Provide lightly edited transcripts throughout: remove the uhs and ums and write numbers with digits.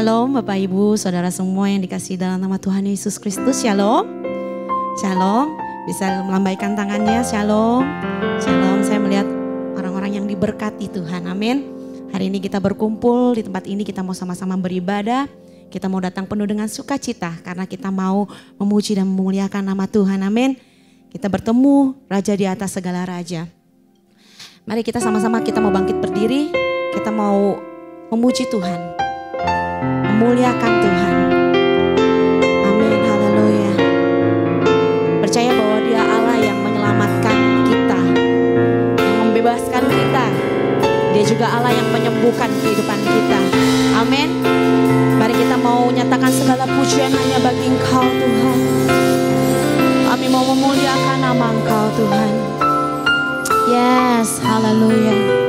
Shalom Bapak Ibu, Saudara semua yang dikasihi dalam nama Tuhan Yesus Kristus. Shalom. Shalom. Bisa melambaikan tangannya. Shalom. Shalom. Saya melihat orang-orang yang diberkati Tuhan. Amin. Hari ini kita berkumpul di tempat ini, kita mau sama-sama beribadah. Kita mau datang penuh dengan sukacita karena kita mau memuji dan memuliakan nama Tuhan. Amin. Kita bertemu Raja di atas segala raja. Mari kita sama-sama kita mau bangkit berdiri. Kita mau memuji Tuhan. Memuliakan Tuhan. Amin, haleluya. Percaya bahwa Dia Allah yang menyelamatkan kita, yang membebaskan kita. Dia juga Allah yang menyembuhkan kehidupan kita. Amin. Mari kita mau nyatakan segala pujian hanya bagi Engkau Tuhan. Kami mau memuliakan nama Engkau Tuhan. Yes, haleluya.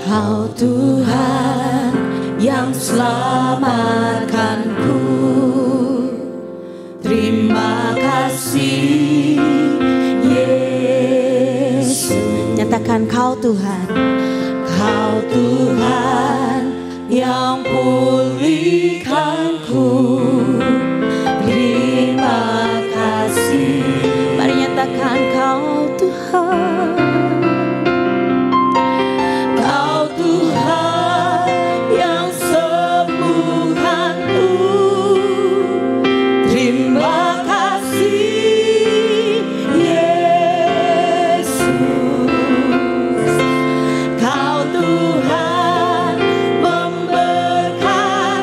Kau Tuhan yang selamatkanku, terima kasih Yesus. Nyatakan Kau Tuhan, Kau Tuhan yang pulihkanku, terima kasih. Mari nyatakan Kau Tuhan. Kau Tuhan memberkati.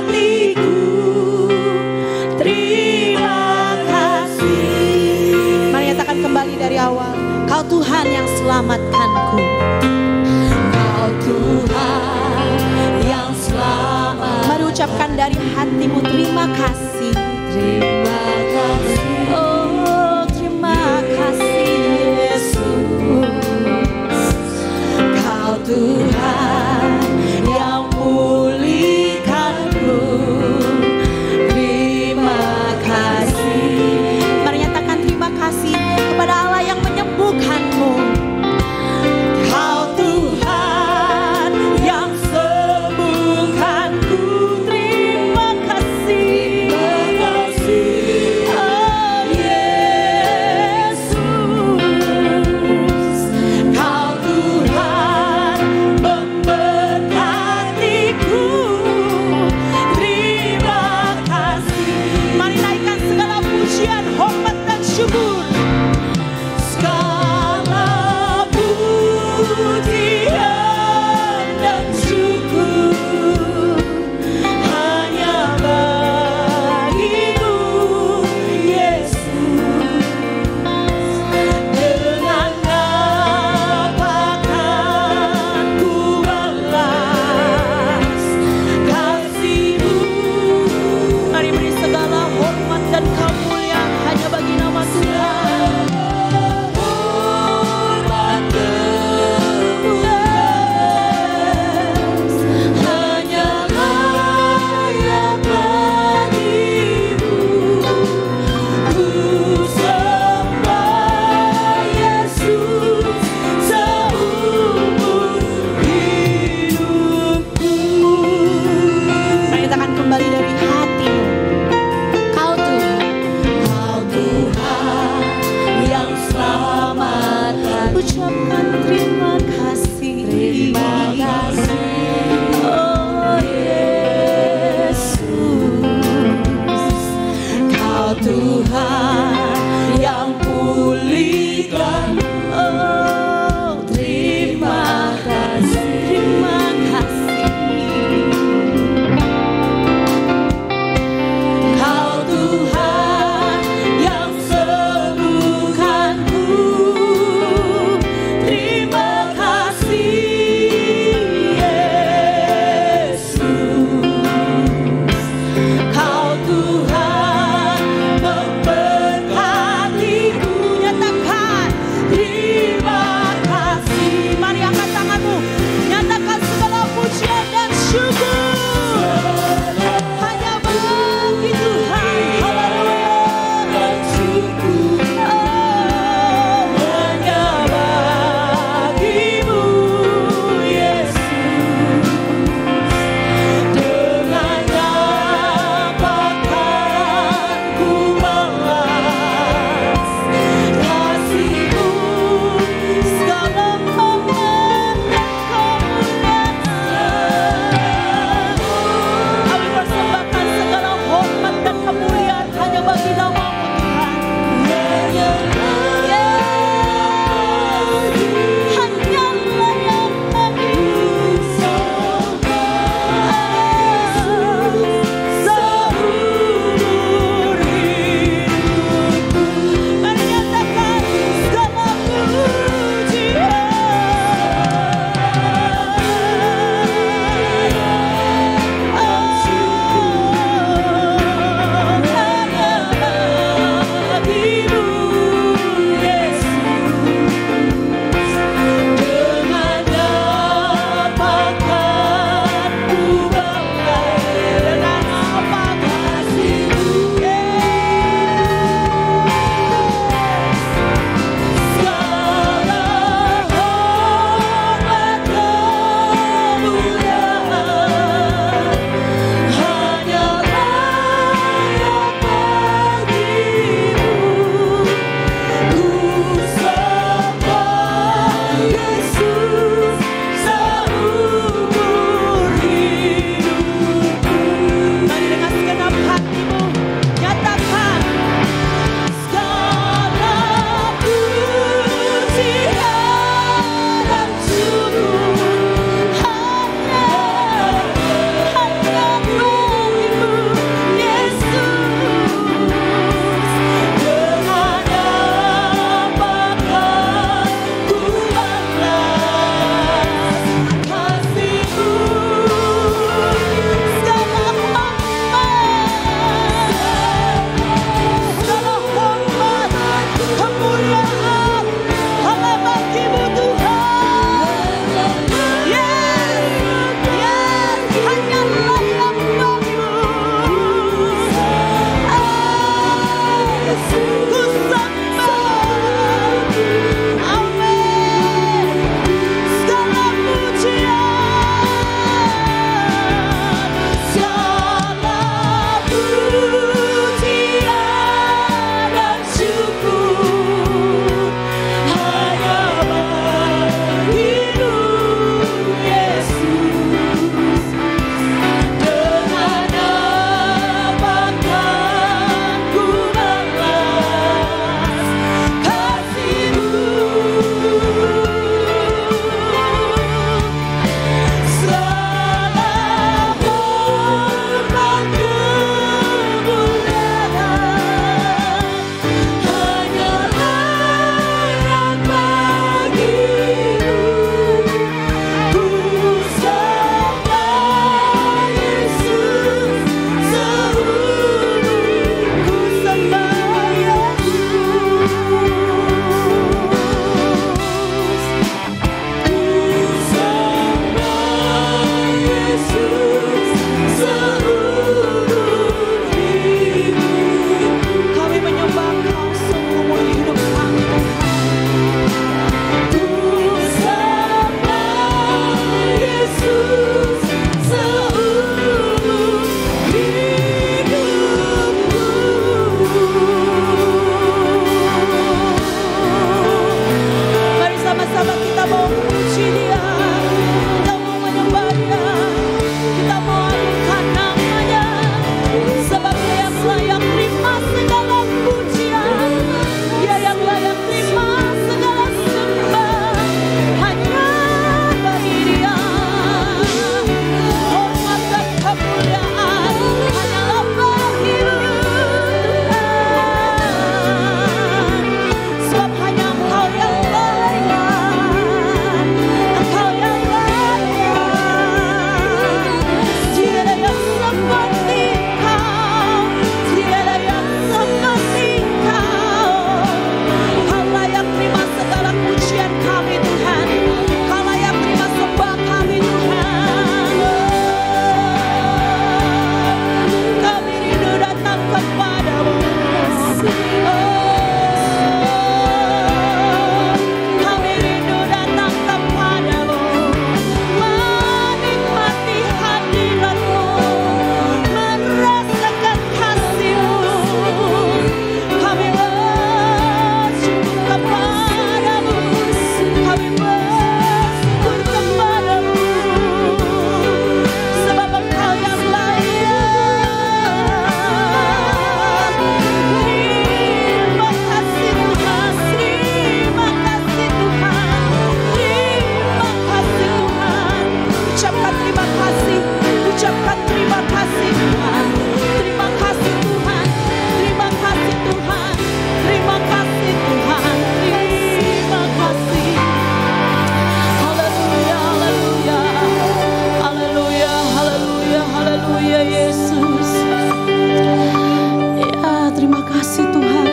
Terima kasih Tuhan.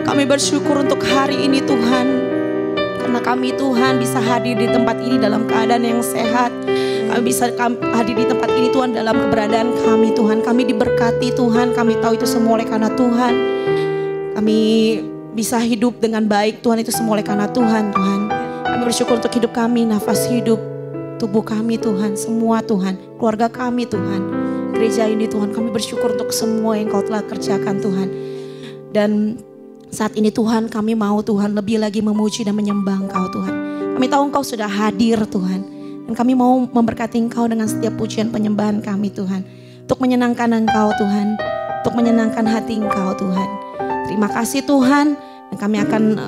Kami bersyukur untuk hari ini Tuhan. Karena kami Tuhan bisa hadir di tempat ini dalam keadaan yang sehat. Kami bisa hadir di tempat ini Tuhan dalam keberadaan kami Tuhan. Kami diberkati Tuhan. Kami tahu itu semua oleh karena Tuhan. Kami bisa hidup dengan baik Tuhan, itu semua oleh karena Tuhan. Kami bersyukur untuk hidup kami, nafas hidup, tubuh kami Tuhan, semua Tuhan, keluarga kami Tuhan, gereja ini Tuhan. Kami bersyukur untuk semua yang Kau telah kerjakan Tuhan. Dan saat ini Tuhan, kami mau Tuhan lebih lagi memuji dan menyembah Engkau Tuhan. Kami tahu Engkau sudah hadir Tuhan. Dan kami mau memberkati Engkau dengan setiap pujian penyembahan kami Tuhan. Untuk menyenangkan Engkau Tuhan, untuk menyenangkan hati Engkau Tuhan. Terima kasih Tuhan. Dan kami akan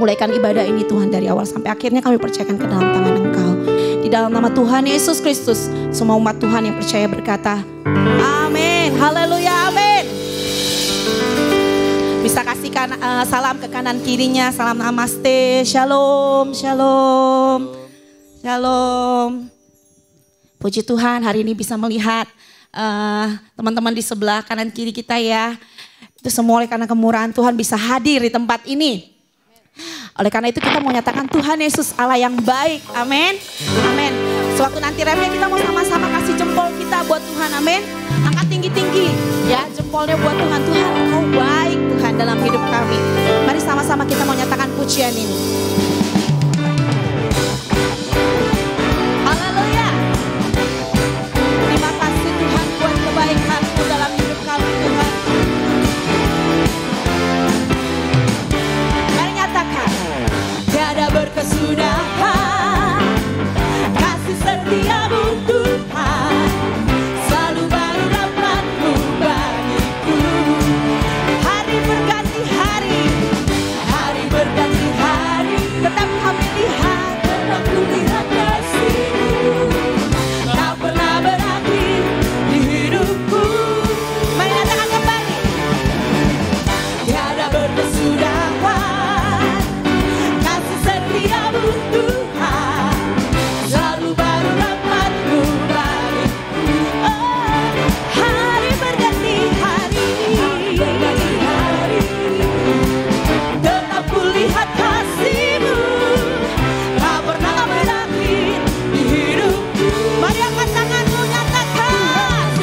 mulaikan ibadah ini Tuhan dari awal sampai akhirnya kami percayakan ke dalam tangan Engkau. Di dalam nama Tuhan Yesus Kristus, semua umat Tuhan yang percaya berkata, amin, haleluya, amin. Bisa kasihkan salam ke kanan kirinya, salam namaste, shalom, shalom, shalom. Puji Tuhan, hari ini bisa melihat teman-teman di sebelah kanan kiri kita ya. Itu semua oleh karena kemurahan Tuhan bisa hadir di tempat ini. Oleh karena itu kita mau nyatakan Tuhan Yesus Allah yang baik. Amin. Amin. Sewaktu nanti remnya kita mau sama-sama kasih jempol kita buat Tuhan. Amin. Angkat tinggi-tinggi ya jempolnya buat Tuhan. Tuhan Kau baik Tuhan dalam hidup kami. Mari sama-sama kita mau nyatakan pujian ini. Haleluya. Terima kasih Tuhan buat kebaikan-Mu dalam hidup kami Tuhan. Tiada berkesudahan kasih setia-Mu Tuhan, selalu baru rahmat-Mu bagiku. Hari berganti hari, hari berganti hari, tetap kami lihat, tetap ku lihat kasih-Mu, tak pernah berakhir di hidupku. Mari katakan kembali. Tiada berkesudahan Tuhan, selalu baru rahmat-Mu bagiku. Oh, hari berganti hari, tetap ku lihat kasih-Mu, tak pernah berakhir di hidupku. Mari angkat tanganmu nyatakan,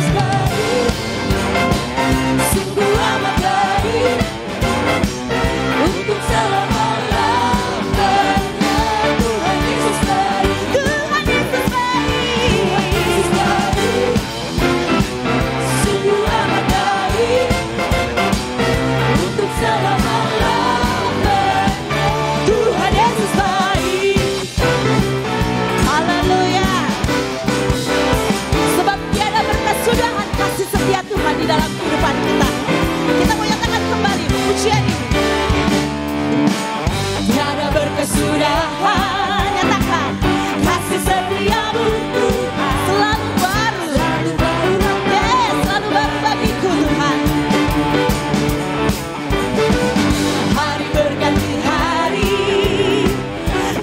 sungguh amat baik untuk selama-lamanya. Di dalam kehidupan kita, kita mau nyatakan kembali pujian ini. Tiada berkesudahan, nyatakan kasih setia-Mu Tuhan, selalu baru, yes, selalu baru bagiku Tuhan. Hari berganti hari,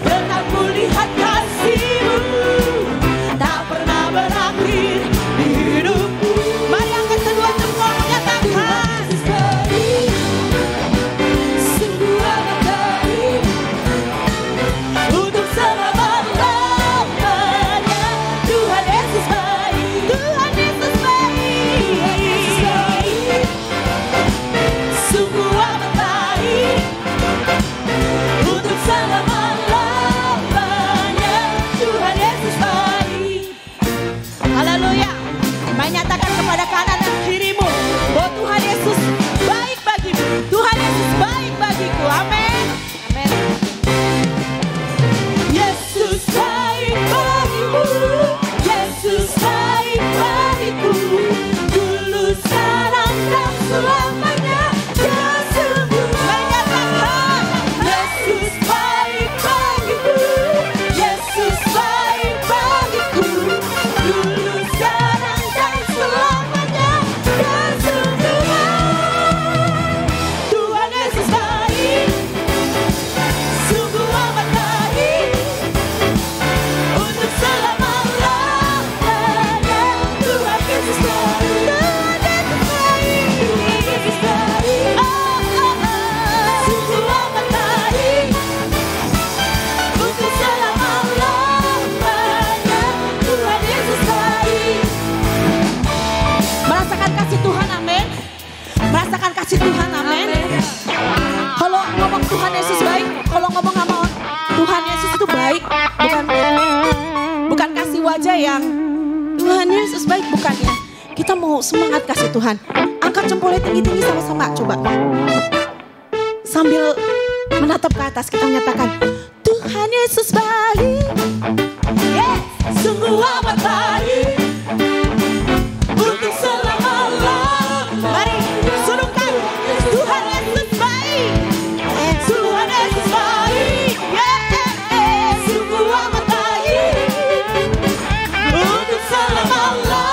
tetap ku lihat kasih-Mu, tak pernah berakhir di hidupku. Mari angkat kedua jempol menyatakan, sungguh amat baik untuk selama-lamanya. Tuhan Yesus baik, Tuhan Yesus baik, sungguh amat baik untuk selama-lamanya. Tuhan Yesus baik. Haleluya. Menyatakan kepada kanan dan kirimu bahwa Tuhan Yesus baik bagimu. Tuhan Yesus baik bagiku. Amin. Amin. Yesus baik bagimu. Yesus baik bagiku. Dulu, sekarang, dan selamanya. Dia sungguh menyatakan Yesus baik bagiku. Yesus baik bagiku. Dulu, sekarang, dan selamanya. Dia sungguh Tuhan Yesus baik, sungguh amat baik untuk selama-lamanya. Tuhan Yesus baik, Tuhan Yesus baik. kasih Tuhan, amin. Kalau ngomong Tuhan Yesus baik, kalau ngomong sama Tuhan Yesus itu baik, bukan kasih wajah yang Tuhan Yesus baik, bukan ya. Kita mau semangat kasih Tuhan. Angkat jempolnya tinggi-tinggi sama-sama, coba. Sambil menatap ke atas kita menyatakan Tuhan Yesus baik. Yes, sungguh amat baik untuk selama-lamanya. Mari sunungkan Tuhan Yesus baik. Tuhan Yesus baik, sungguh amat baik untuk selama-lamanya.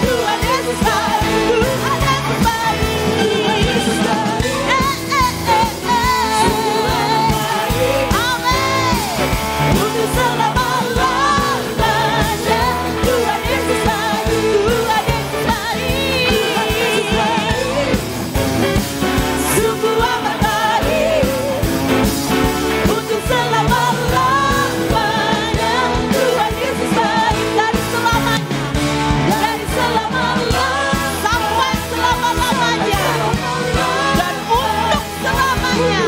Tuhan Yesus baik, Tuhan Yesus baik, Tuhan Yesus baik, sungguh amat baik, amin, untuk selama-lamanya. Tuhan Yesus baik, Tuhan Yesus baik, Tuhan Yesus baik, sungguh amat baik untuk selama-lamanya. Tuhan Yesus baik dari selamanya, dari selama-lamanya sampai selama-lamanya dan untuk selamanya.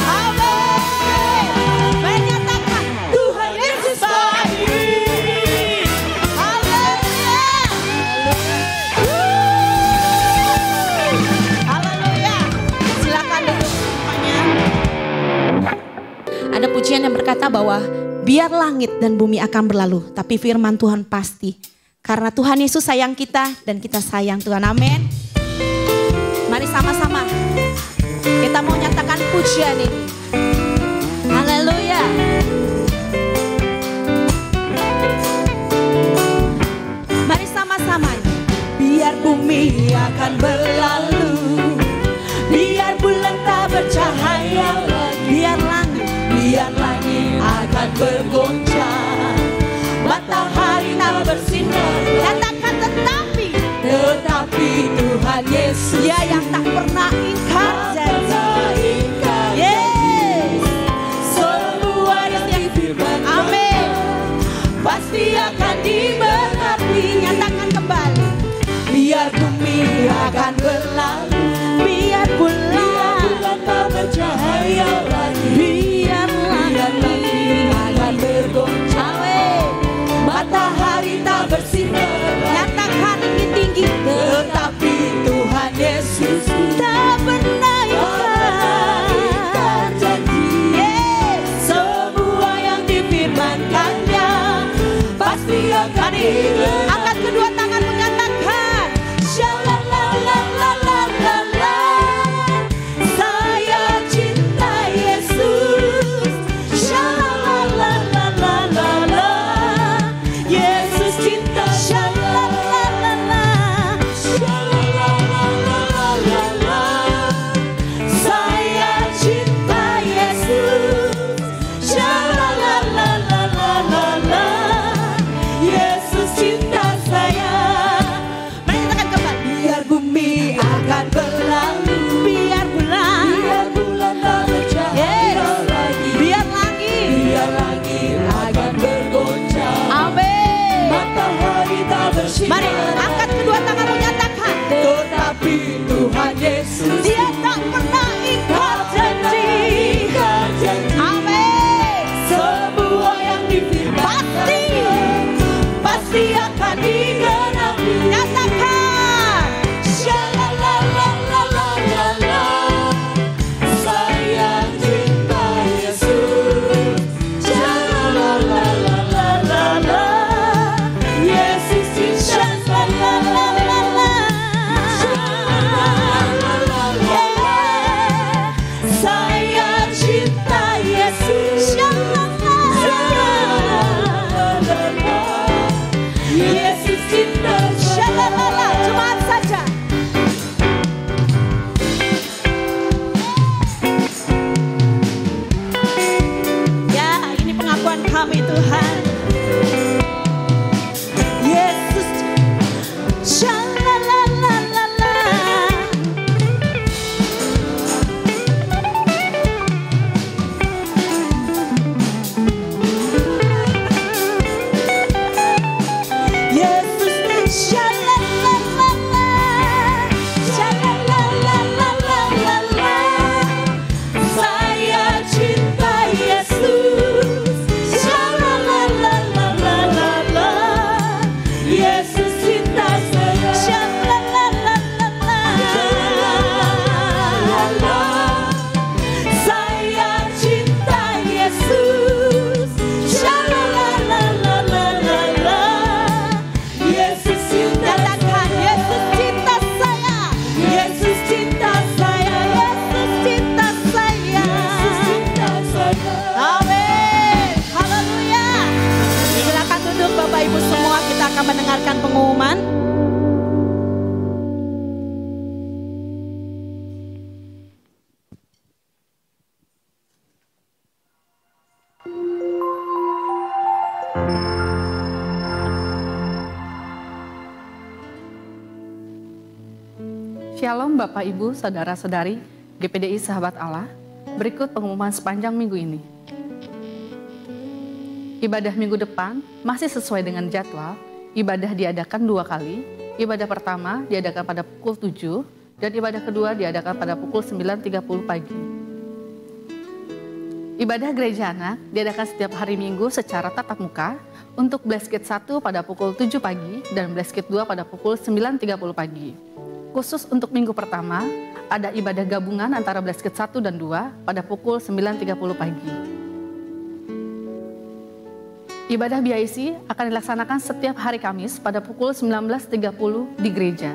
Amin. Menyatakan Tuhan Yesus baik. Haleluya. Haleluya. Silakan duduk semuanya. Ada pujian yang berkata bahwa biar langit dan bumi akan berlalu, tapi firman Tuhan pasti. Karena Tuhan Yesus sayang kita dan kita sayang Tuhan. Amin. Mari sama-sama kita mau nyatakan pujian ini. Haleluya. Mari sama-sama. Biar bumi akan berlalu, biar bulan tak bercahaya lagi, Biar langit akan bergoncang, matahari tak bersinar, nyatakan tetapi Tuhan Yesus Dia yang tak pernah ingkar janji. Yes, semua yang difirman Amin. pasti akan dimengerti. Nyatakan kembali. Biar bumi akan berlalu, Biar bulan tak bercahaya lagi, biar langit akan bergoncang, matahari tak bersinar, nyatakan tinggi-tinggi tetapi Tuhan Yesus tak pernah mendengarkan pengumuman. Shalom Bapak Ibu, Saudara-saudari, GPDI Sahabat Allah. Berikut pengumuman sepanjang minggu ini. Ibadah minggu depan masih sesuai dengan jadwal. Ibadah diadakan 2 kali. Ibadah pertama diadakan pada pukul 7 dan ibadah kedua diadakan pada pukul 9.30 pagi. Ibadah gereja anak diadakan setiap hari Minggu secara tatap muka untuk Blessed Kids 1 pada pukul 7 pagi dan Blessed Kids 2 pada pukul 9.30 pagi. Khusus untuk minggu pertama, ada ibadah gabungan antara Blessed Kids 1 dan 2 pada pukul 9.30 pagi. Ibadah BIC akan dilaksanakan setiap hari Kamis pada pukul 19.30 di gereja.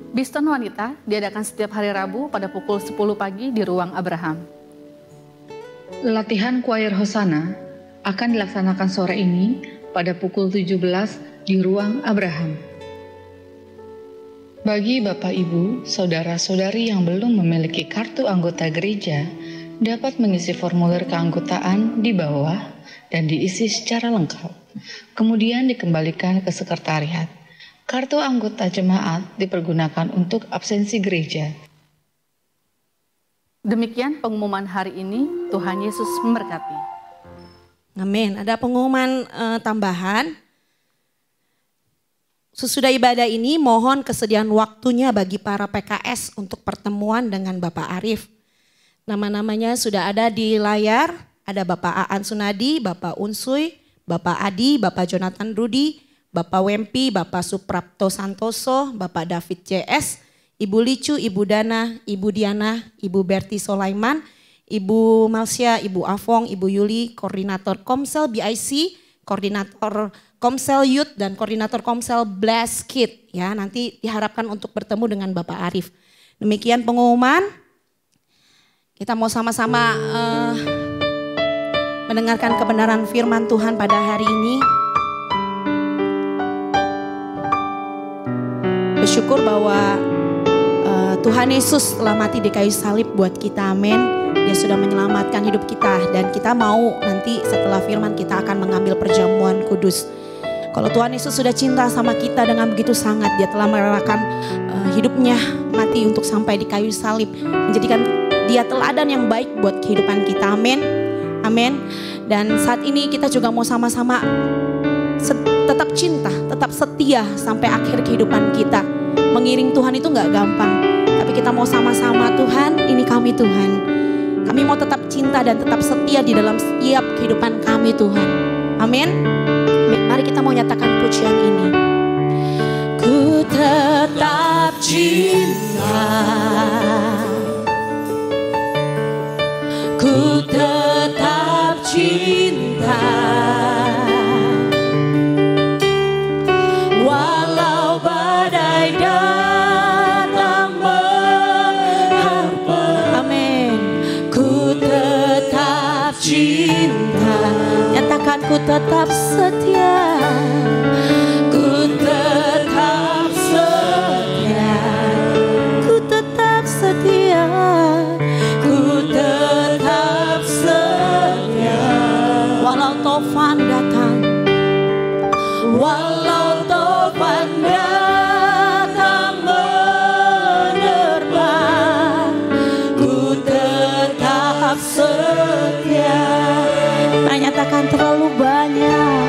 Biston Wanita diadakan setiap hari Rabu pada pukul 10 pagi di Ruang Abraham. Latihan choir Hosana akan dilaksanakan sore ini pada pukul 17 di Ruang Abraham. Bagi Bapak Ibu, Saudara-saudari yang belum memiliki kartu anggota gereja, dapat mengisi formulir keanggotaan di bawah dan diisi secara lengkap. Kemudian dikembalikan ke sekretariat. Kartu anggota jemaat dipergunakan untuk absensi gereja. Demikian pengumuman hari ini. Tuhan Yesus memberkati. Amin. Ada pengumuman tambahan. Sesudah ibadah ini mohon kesediaan waktunya bagi para PKS untuk pertemuan dengan Bapak Arif. Nama-namanya sudah ada di layar, ada Bapak Aan Sunadi, Bapak Unsuy, Bapak Adi, Bapak Jonathan Rudi, Bapak Wempi, Bapak Suprapto Santoso, Bapak David JS, Ibu Licu, Ibu Dana, Ibu Diana, Ibu Berti Solaiman, Ibu Malsia, Ibu Afong, Ibu Yuli, Koordinator Komsel BIC, Koordinator Komsel Youth dan Koordinator Komsel Blessed Kid, ya, nanti diharapkan untuk bertemu dengan Bapak Arif. Demikian pengumuman. Kita mau sama-sama mendengarkan kebenaran firman Tuhan pada hari ini. Bersyukur bahwa Tuhan Yesus telah mati di kayu salib buat kita, amin. Dia sudah menyelamatkan hidup kita dan kita mau nanti setelah firman kita akan mengambil perjamuan kudus. Kalau Tuhan Yesus sudah cinta sama kita dengan begitu sangat, dia telah merelakan hidupnya mati untuk sampai di kayu salib. Menjadikan dia teladan yang baik buat kehidupan kita, amin. Amin. Dan saat ini kita juga mau sama-sama tetap cinta, tetap setia sampai akhir kehidupan kita. Mengiring Tuhan itu gak gampang. Tapi kita mau sama-sama, Tuhan ini kami Tuhan. Kami mau tetap cinta dan tetap setia di dalam setiap kehidupan kami Tuhan. Amin. Mari kita mau nyatakan pujian ini. Ku tetap cinta, ku tetap cinta, walau badai datang menerpa. Amin. Ku tetap cinta. Nyatakan ku tetap setia, ku tetap setia, ku tetap setia, ku tetap setia. Walau tofan datang, walau tofan datang menerpa, ku tetap setia. Nyatakan terlalu banyak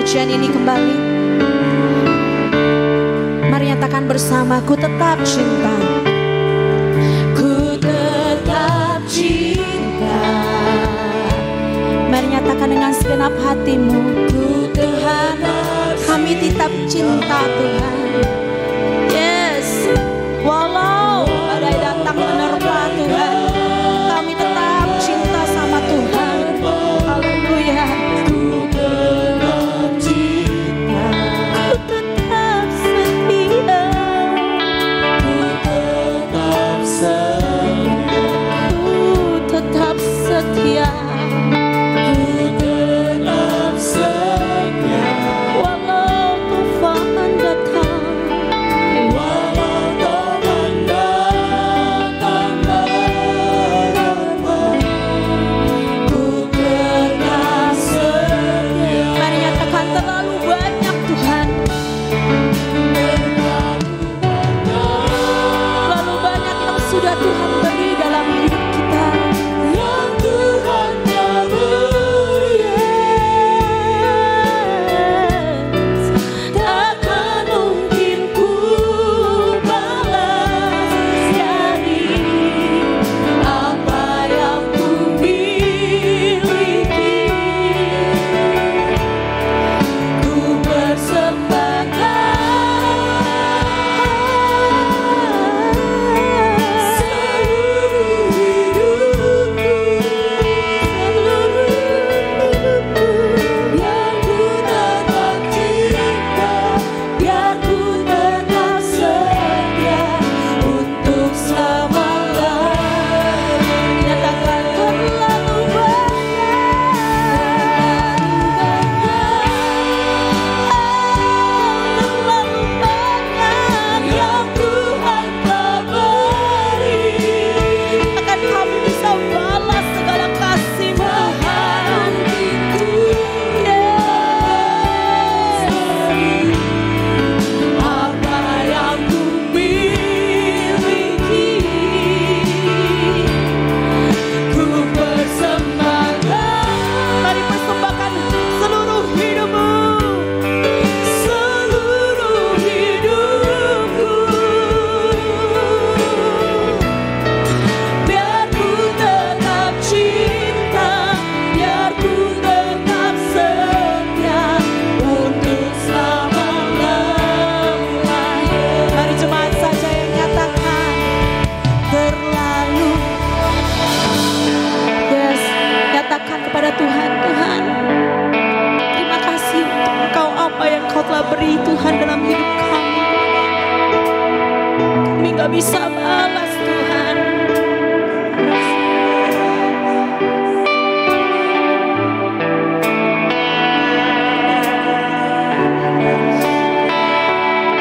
pujian ini kembali. Mari nyatakan bersama, ku tetap cinta. Ku tetap cinta. Mari nyatakan dengan segenap hatimu, ku Tuhan, kami tetap cinta Tuhan. Yes, walau badai datang menerpa Tuhan, kami tetap cinta sama Tuhan. Haleluya. Ku tetap cinta, ku tetap setia, ku tetap setia, ku tetap setia. Bisa balas Tuhan.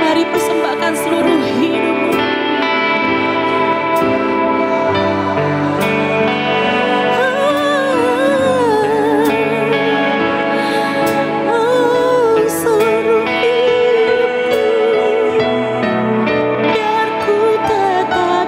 Mari persembahkan seluruh hidupmu. Seluruh hidupku, biar ku tetap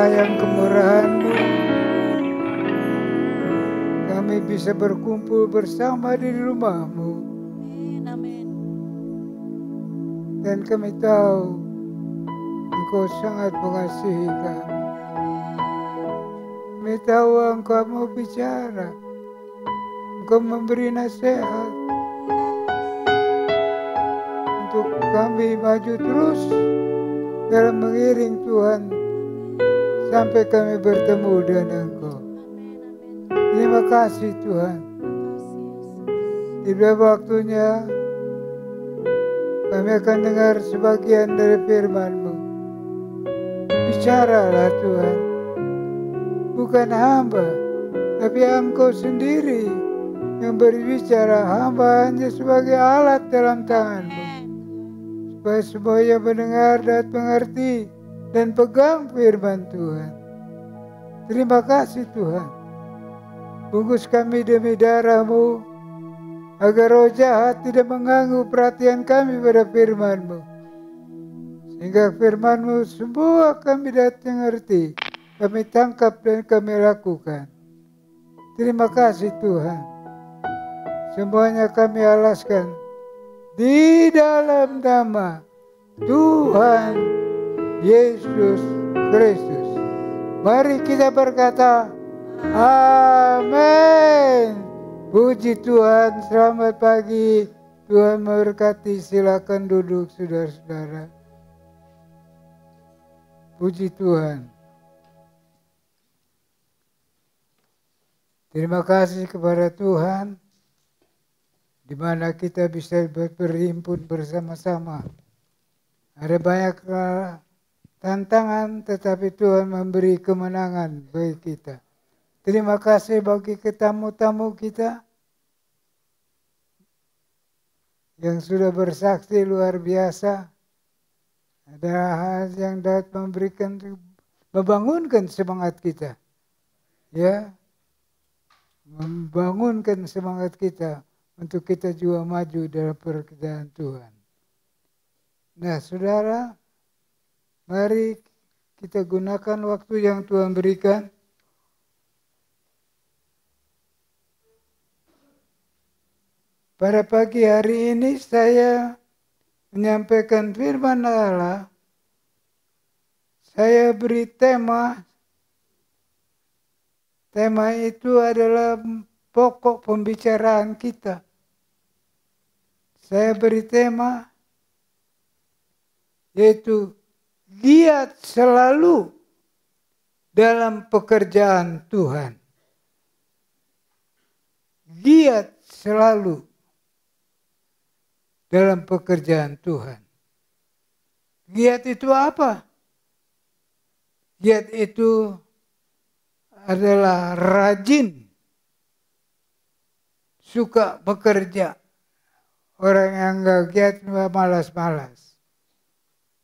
sayang kemurahan-Mu, kami bisa berkumpul bersama di rumah-Mu. Amin. Dan kami tahu Engkau sangat mengasihi kami. Kami tahu Engkau mau bicara, Engkau memberi nasihat untuk kami maju terus dalam mengiring Tuhan sampai kami bertemu dengan Engkau. Terima kasih Tuhan. Tiba waktunya kami akan dengar sebagian dari firman-Mu. Bicaralah Tuhan, bukan hamba, tapi Engkau sendiri yang berbicara. Hamba hanya sebagai alat dalam tangan-Mu, supaya semuanya mendengar dan mengerti dan pegang firman Tuhan. Terima kasih Tuhan. Bungkus kami demi darah-Mu, agar roh jahat tidak mengganggu perhatian kami pada firman-Mu. Sehingga firman-Mu semua kami dapat mengerti, kami tangkap dan kami lakukan. Terima kasih Tuhan. Semuanya kami alaskan di dalam nama Tuhan Yesus Kristus. Mari kita berkata, amin. Puji Tuhan, selamat pagi. Tuhan memberkati, silakan duduk saudara-saudara. Puji Tuhan. Terima kasih kepada Tuhan, di mana kita bisa berhimpun bersama-sama. Ada banyak tantangan, tetapi Tuhan memberi kemenangan bagi kita. Terima kasih bagi tamu-tamu kita yang sudah bersaksi luar biasa. Ada hal yang dapat membangunkan semangat kita. Ya, membangunkan semangat kita untuk kita juga maju dalam pekerjaan Tuhan. Nah, saudara, mari kita gunakan waktu yang Tuhan berikan. Pada pagi hari ini saya menyampaikan firman Allah. Saya beri tema. Tema itu adalah pokok pembicaraan kita. Saya beri tema yaitu giat selalu dalam pekerjaan Tuhan. Giat selalu dalam pekerjaan Tuhan. Giat itu apa? Giat itu adalah rajin, suka bekerja. Orang yang gak giat malas-malas.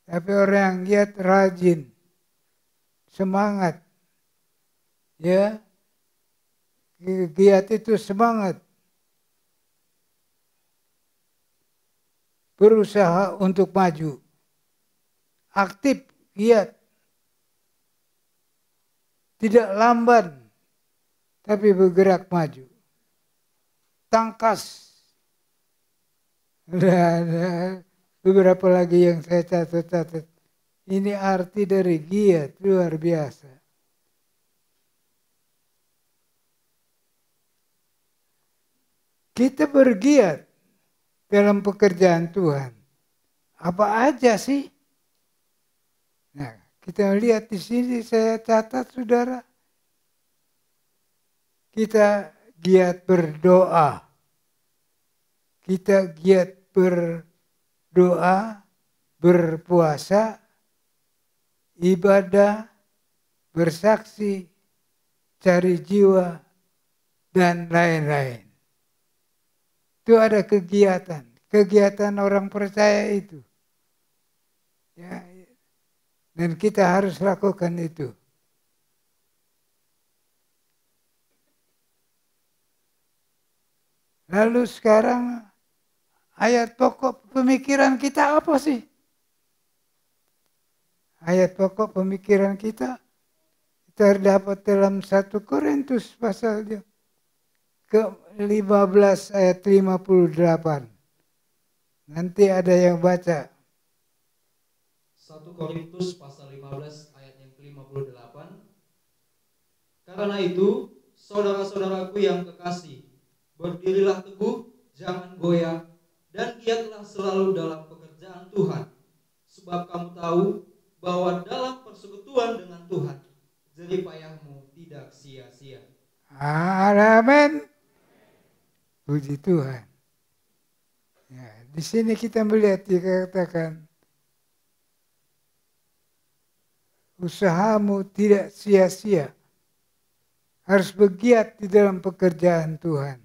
Tapi orang yang giat rajin, semangat. Ya, giat itu semangat. Berusaha untuk maju. Aktif, giat. Tidak lamban, tapi bergerak maju. Tangkas. Ada beberapa lagi yang saya catat. Ini arti dari giat, luar biasa. Kita bergiat dalam pekerjaan Tuhan. Apa aja sih? Nah, kita lihat di sini saya catat saudara. Kita giat berdoa. Kita giat berdoa, berpuasa, ibadah, bersaksi, cari jiwa, dan lain-lain. Itu ada kegiatan orang percaya itu. Ya, dan kita harus lakukan itu. Lalu sekarang ayat pokok pemikiran kita apa sih? Ayat pokok pemikiran kita terdapat dalam 1 Korintus pasal ke-15 ayat 58. Nanti ada yang baca. 1 Korintus pasal 15 ayat yang ke-58. Karena itu, saudara-saudaraku yang kekasih, berdirilah teguh, jangan goyah, dan giatlah selalu dalam pekerjaan Tuhan. Sebab kamu tahu bahwa dalam persekutuan dengan Tuhan, jerih payahmu tidak sia-sia. Amin. Puji Tuhan. Ya, di sini kita melihat dikatakan usahamu tidak sia-sia. Harus bergiat di dalam pekerjaan Tuhan.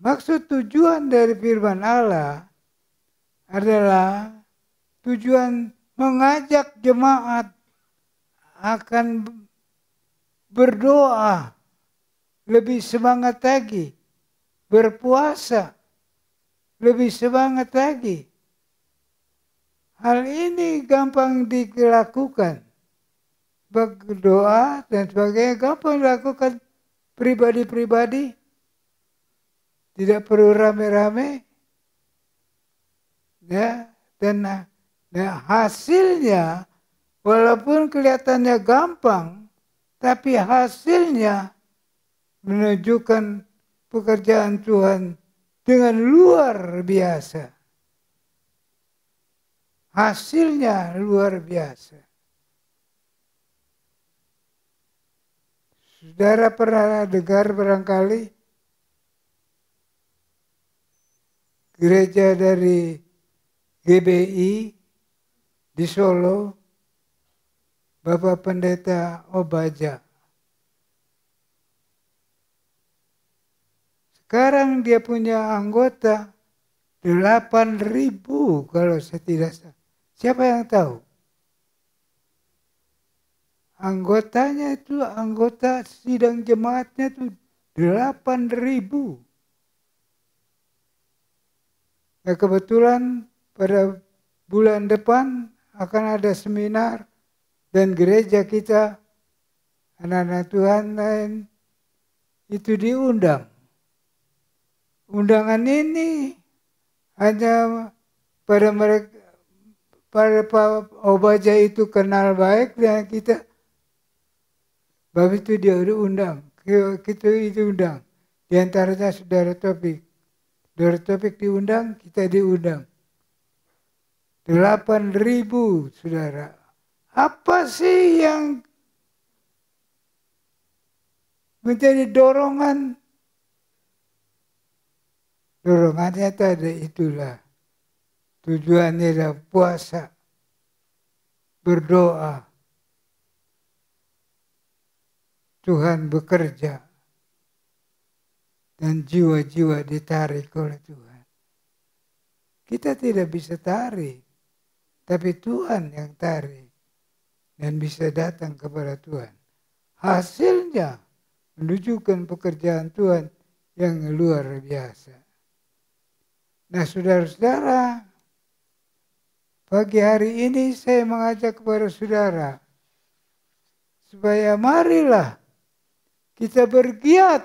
Maksud tujuan dari firman Allah adalah tujuan mengajak jemaat akan berdoa lebih semangat lagi, berpuasa lebih semangat lagi. Hal ini gampang dilakukan. Berdoa dan sebagainya gampang dilakukan pribadi-pribadi. Tidak perlu rame-rame. Ya, dan hasilnya walaupun kelihatannya gampang, tapi hasilnya menunjukkan pekerjaan Tuhan dengan luar biasa. Hasilnya luar biasa. Saudara pernah dengar barangkali gereja dari GBI di Solo, Bapak Pendeta Obaja. Sekarang dia punya anggota 8.000 kalau saya tidak salah. Siapa yang tahu? Anggotanya itu, anggota sidang jemaatnya itu 8.000. Nah, kebetulan pada bulan depan akan ada seminar dan gereja kita, anak-anak Tuhan lain, itu diundang. Undangan ini hanya pada mereka, pada Pak Obaja itu kenal baik dengan kita. Sebab itu dia diundang, kita diundang. Di antaranya Saudara Topik. Saudara Topik diundang, kita diundang. 8.000 saudara. Apa sih yang menjadi dorongan? Dorongannya tadi itulah. Tujuannya adalah puasa, berdoa, Tuhan bekerja, dan jiwa-jiwa ditarik oleh Tuhan. Kita tidak bisa tarik, tapi Tuhan yang tarik dan bisa datang kepada Tuhan. Hasilnya menunjukkan pekerjaan Tuhan yang luar biasa. Nah, saudara-saudara, pagi hari ini saya mengajak kepada saudara supaya marilah kita bergiat.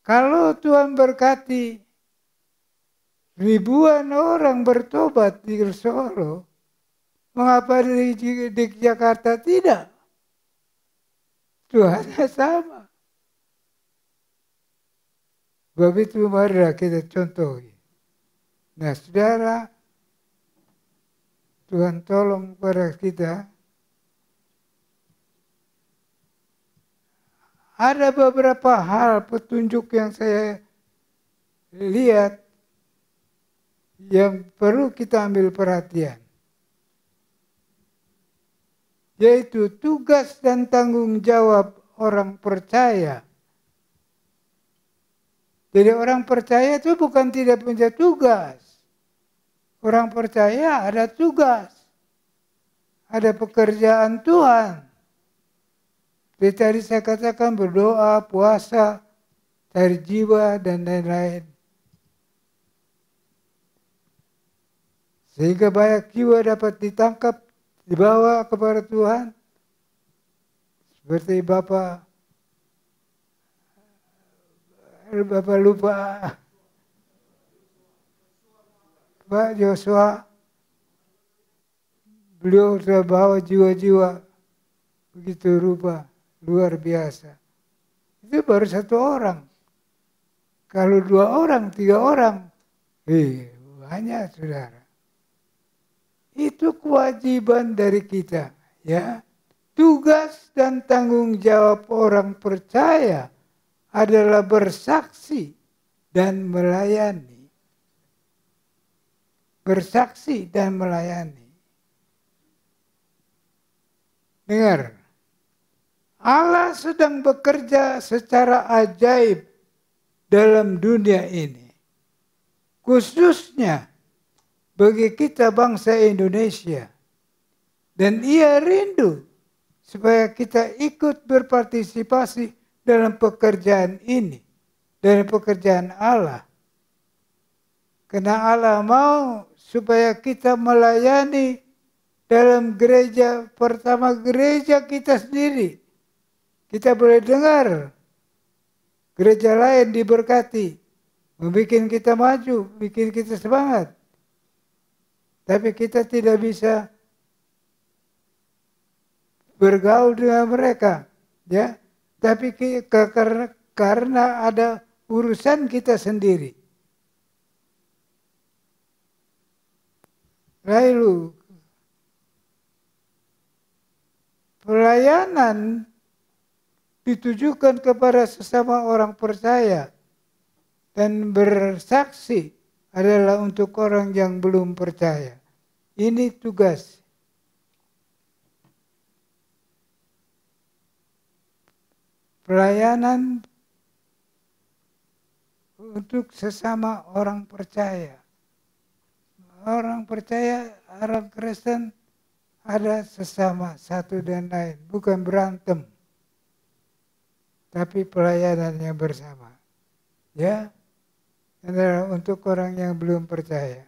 Kalau Tuhan berkati ribuan orang bertobat di Solo, mengapa di Jakarta tidak? Tuhannya sama. Sebab itu marilah kita contohi. Nah, saudara, Tuhan tolong kepada kita. Ada beberapa hal petunjuk yang saya lihat yang perlu kita ambil perhatian. Yaitu tugas dan tanggung jawab orang percaya. Jadi orang percaya itu bukan tidak punya tugas. Orang percaya ada tugas. Ada pekerjaan Tuhan. Seperti tadi saya katakan berdoa, puasa, cari jiwa, dan lain-lain. Sehingga banyak jiwa dapat ditangkap, dibawa kepada Tuhan. Seperti Bapak lupa Pak Joshua, beliau sudah bawa jiwa-jiwa begitu rupa, luar biasa. Itu baru 1 orang. Kalau 2 orang, 3 orang, banyak saudara. Itu kewajiban dari kita, ya. Tugas dan tanggung jawab orang percaya adalah bersaksi dan melayani. Bersaksi dan melayani. Dengar, Allah sedang bekerja secara ajaib dalam dunia ini. Khususnya bagi kita bangsa Indonesia. Dan ia rindu supaya kita ikut berpartisipasi dalam pekerjaan ini, dalam pekerjaan Allah. Karena Allah mau supaya kita melayani dalam gereja, pertama gereja kita sendiri. Kita boleh dengar gereja lain diberkati, membuat kita maju, bikin kita semangat. Tapi kita tidak bisa bergaul dengan mereka, ya. Tapi karena ada urusan kita sendiri. Lalu pelayanan ditujukan kepada sesama orang percaya dan bersaksi adalah untuk orang yang belum percaya. Ini tugas. Pelayanan untuk sesama orang percaya. Orang percaya, orang Kristen ada sesama satu dan lain, bukan berantem. Tapi pelayanan yang bersama. Ya, adalah untuk orang yang belum percaya.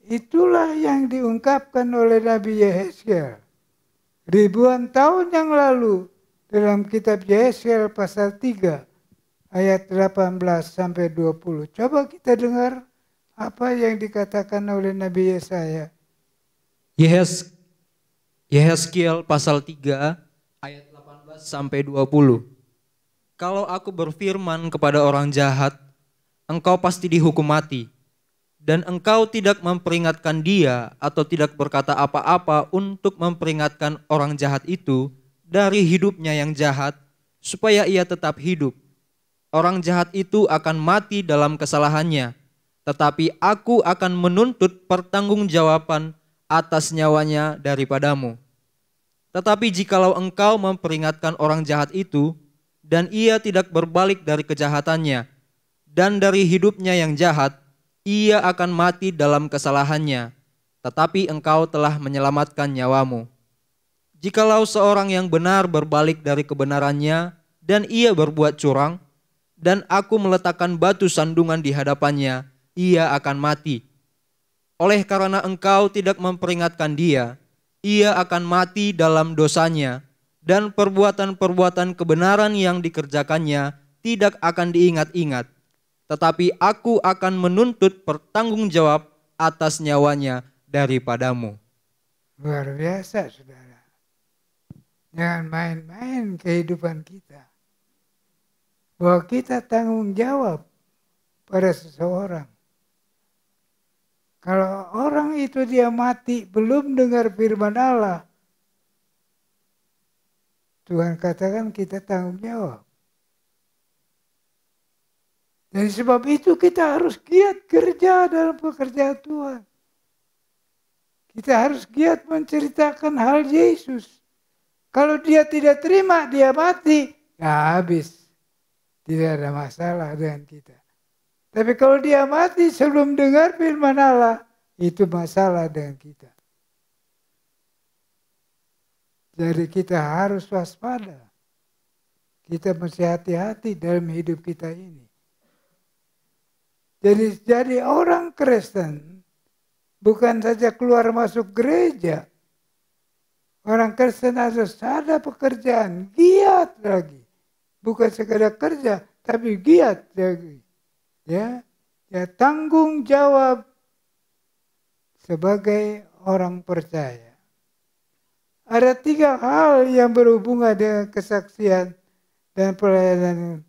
Itulah yang diungkapkan oleh Nabi Yehezkiel ribuan tahun yang lalu dalam kitab Yehezkiel pasal 3 ayat 18 sampai 20. Coba kita dengar apa yang dikatakan oleh Nabi Yesaya. Yehezkiel pasal 3 ayat 18 sampai 20. Kalau aku berfirman kepada orang jahat, engkau pasti dihukum mati. Dan engkau tidak memperingatkan dia atau tidak berkata apa-apa untuk memperingatkan orang jahat itu dari hidupnya yang jahat, supaya ia tetap hidup. Orang jahat itu akan mati dalam kesalahannya, tetapi aku akan menuntut pertanggungjawaban atas nyawanya daripadamu. Tetapi jikalau engkau memperingatkan orang jahat itu, dan ia tidak berbalik dari kejahatannya, dan dari hidupnya yang jahat, ia akan mati dalam kesalahannya, tetapi engkau telah menyelamatkan nyawamu. Jikalau seorang yang benar berbalik dari kebenarannya, dan ia berbuat curang, dan aku meletakkan batu sandungan di hadapannya, ia akan mati. Oleh karena engkau tidak memperingatkan dia, ia akan mati dalam dosanya, dan perbuatan-perbuatan kebenaran yang dikerjakannya tidak akan diingat-ingat. Tetapi aku akan menuntut pertanggungjawab atas nyawanya daripadamu. Luar biasa, saudara. Jangan main-main kehidupan kita. Bahwa kita tanggung jawab pada seseorang. Kalau orang itu dia mati belum dengar firman Allah, Tuhan katakan kita tanggung jawab. Dan sebab itu kita harus giat kerja dalam pekerjaan Tuhan. Kita harus giat menceritakan hal Yesus. Kalau dia tidak terima, dia mati, ya habis. Tidak ada masalah dengan kita. Tapi kalau dia mati sebelum dengar firman Allah, itu masalah dengan kita. Jadi kita harus waspada. Kita mesti hati-hati dalam hidup kita ini. Jadi orang Kristen bukan saja keluar masuk gereja. Orang Kristen harus ada pekerjaan, giat lagi. Bukan sekadar kerja, tapi giat lagi. Ya, tanggung jawab sebagai orang percaya. Ada 3 hal yang berhubungan dengan kesaksian dan pelayanan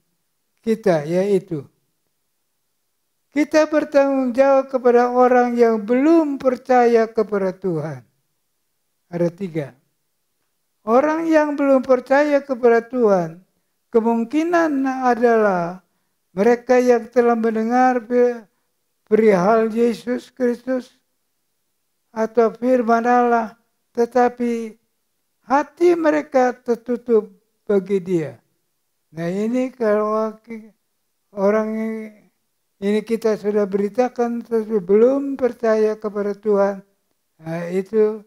kita, yaitu kita bertanggung jawab kepada orang yang belum percaya kepada Tuhan. Ada 3. Orang yang belum percaya kepada Tuhan, kemungkinan adalah mereka yang telah mendengar perihal Yesus Kristus atau firman Allah, tetapi hati mereka tertutup bagi Dia. Nah, ini kalau orang ini kita sudah beritakan tetapi belum percaya kepada Tuhan, nah itu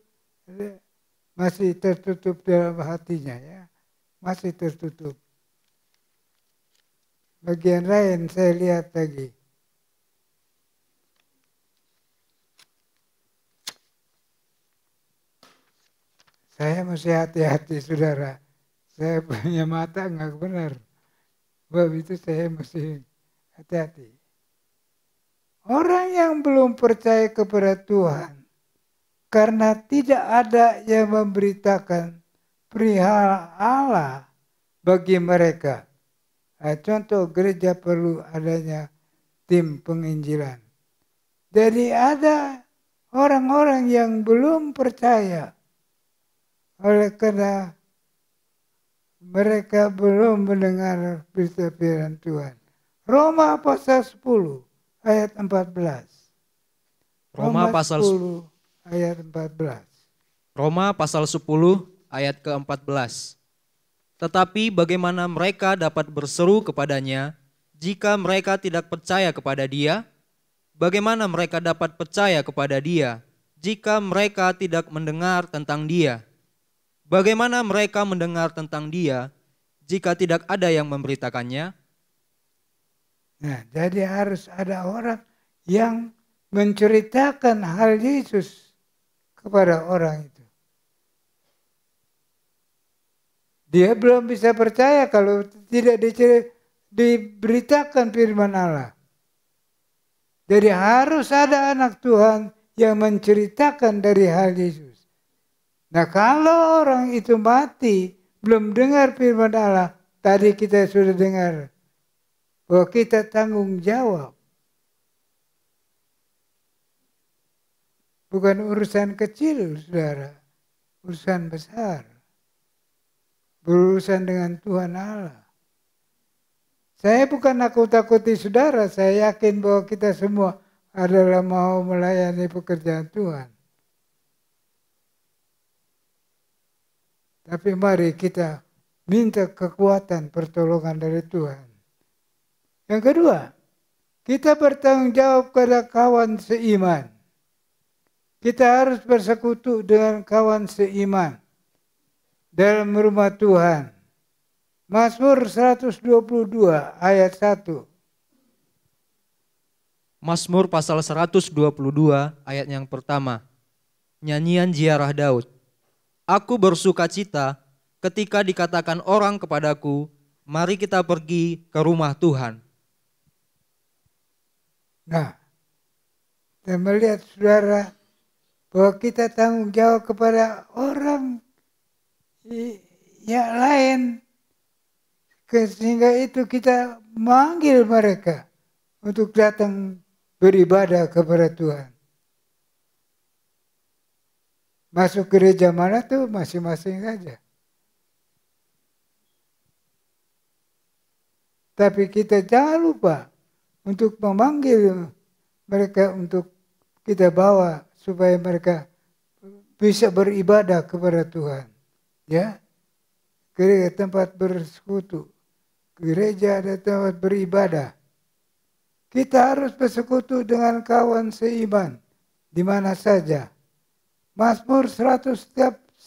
masih tertutup dalam hatinya, ya, masih tertutup. Bagian lain saya lihat lagi. Saya mesti hati-hati, saudara. Saya punya mata nggak benar. Sebab itu saya mesti hati-hati. Orang yang belum percaya kepada Tuhan, karena tidak ada yang memberitakan perihal Allah bagi mereka. Nah, contoh gereja perlu adanya tim penginjilan. Jadi ada orang-orang yang belum percaya oleh karena mereka belum mendengar berita firman Tuhan. Roma pasal 10 ayat 14. Roma pasal 10 ayat 14. Roma pasal 10 ayat ke-14. Tetapi bagaimana mereka dapat berseru kepadanya jika mereka tidak percaya kepada Dia? Bagaimana mereka dapat percaya kepada Dia jika mereka tidak mendengar tentang Dia? Bagaimana mereka mendengar tentang Dia jika tidak ada yang memberitakannya? Nah, jadi harus ada orang yang menceritakan hal Yesus kepada orang itu. Dia belum bisa percaya kalau tidak diberitakan firman Allah. Jadi harus ada anak Tuhan yang menceritakan dari hal Yesus. Nah, kalau orang itu mati, belum dengar firman Allah, tadi kita sudah dengar bahwa kita tanggung jawab. Bukan urusan kecil, saudara. Urusan besar. Berurusan dengan Tuhan Allah. Saya bukan nakut-nakuti saudara. Saya yakin bahwa kita semua adalah mau melayani pekerjaan Tuhan. Tapi mari kita minta kekuatan pertolongan dari Tuhan. Yang kedua, kita bertanggung jawab kepada kawan seiman. Kita harus bersekutu dengan kawan seiman dalam rumah Tuhan. Mazmur 122 ayat 1. Mazmur pasal 122 ayat yang pertama. Nyanyian ziarah Daud. Aku bersukacita ketika dikatakan orang kepadaku, mari kita pergi ke rumah Tuhan. Nah, saya melihat saudara bahwa kita tanggung jawab kepada orang yang lain, sehingga itu kita manggil mereka untuk datang beribadah kepada Tuhan. Masuk gereja mana tuh masing-masing saja. Tapi kita jangan lupa untuk memanggil mereka untuk kita bawa supaya mereka bisa beribadah kepada Tuhan. Ya, gereja tempat bersekutu, gereja ada tempat beribadah. Kita harus bersekutu dengan kawan seiman di mana saja. Mazmur 133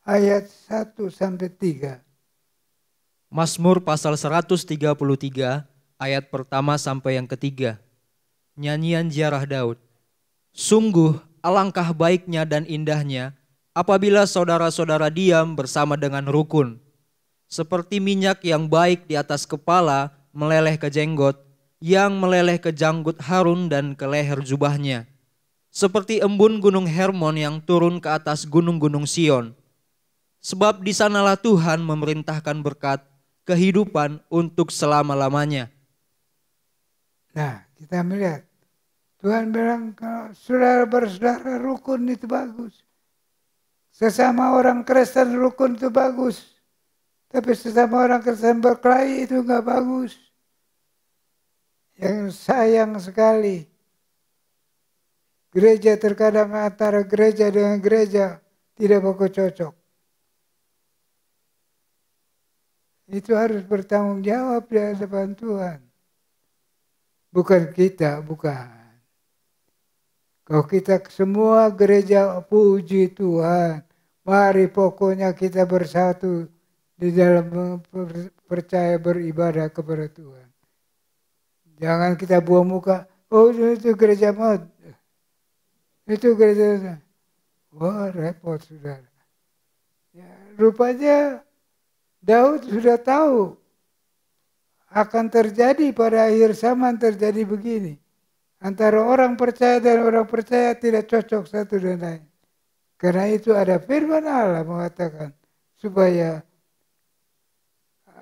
ayat 1-3. Mazmur pasal 133 ayat pertama sampai yang ketiga. Nyanyian Ziarah Daud. Sungguh alangkah baiknya dan indahnya apabila saudara-saudara diam bersama dengan rukun. Seperti minyak yang baik di atas kepala meleleh ke jenggot, yang meleleh ke janggut Harun dan ke leher jubahnya. Seperti embun gunung Hermon yang turun ke atas gunung-gunung Sion. Sebab di sanalah Tuhan memerintahkan berkat, kehidupan untuk selama-lamanya. Nah, kita melihat Tuhan bilang kalau saudara bersaudara rukun itu bagus. Sesama orang Kristen rukun itu bagus. Tapi sesama orang Kristen berkelahi itu enggak bagus. Yang sayang sekali, gereja terkadang antara gereja dengan gereja tidak bakal cocok. Itu harus bertanggung jawab di hadapan Tuhan. Bukan kita, bukan. Kalau kita semua gereja puji Tuhan, mari pokoknya kita bersatu di dalam percaya beribadah kepada Tuhan. Jangan kita buang muka, oh itu gereja mod. Itu gereja. Wah repot saudara. Ya, rupanya Daud sudah tahu akan terjadi pada akhir zaman terjadi begini. Antara orang percaya dan orang percaya tidak cocok satu dan lain. Karena itu ada firman Allah mengatakan supaya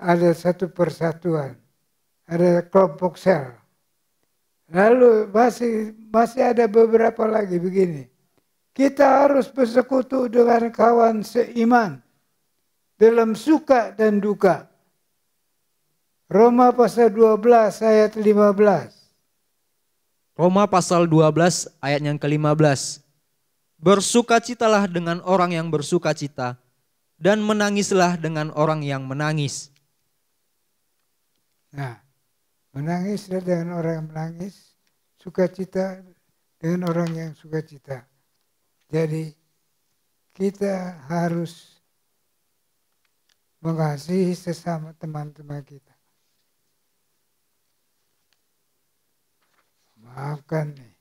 ada satu persatuan. Ada kelompok sel. Lalu masih ada beberapa lagi begini. Kita harus bersekutu dengan kawan seiman dalam suka dan duka. Roma pasal 12 ayat 15. Roma pasal 12 ayat yang ke-15. Bersukacitalah dengan orang yang bersukacita, dan menangislah dengan orang yang menangis. Nah, menangislah dengan orang yang menangis, sukacita dengan orang yang sukacita. Jadi kita harus mengasihi sesama teman-teman kita. Maafkan nih.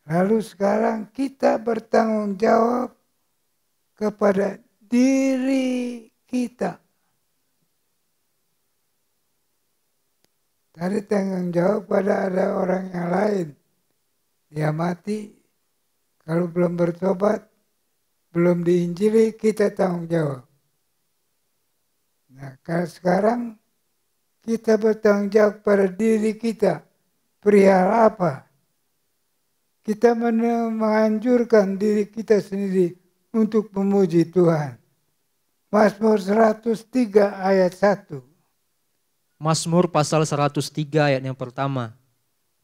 Lalu sekarang kita bertanggung jawab kepada diri kita. Tadi tanggung jawab pada ada orang yang lain. Dia mati, kalau belum bertobat, belum diinjili, kita tanggung jawab. Nah, sekarang kita bertanggung jawab pada diri kita. Perihal apa? Kita menganjurkan diri kita sendiri untuk memuji Tuhan. Mazmur 103 ayat 1. Mazmur pasal 103 ayat yang pertama.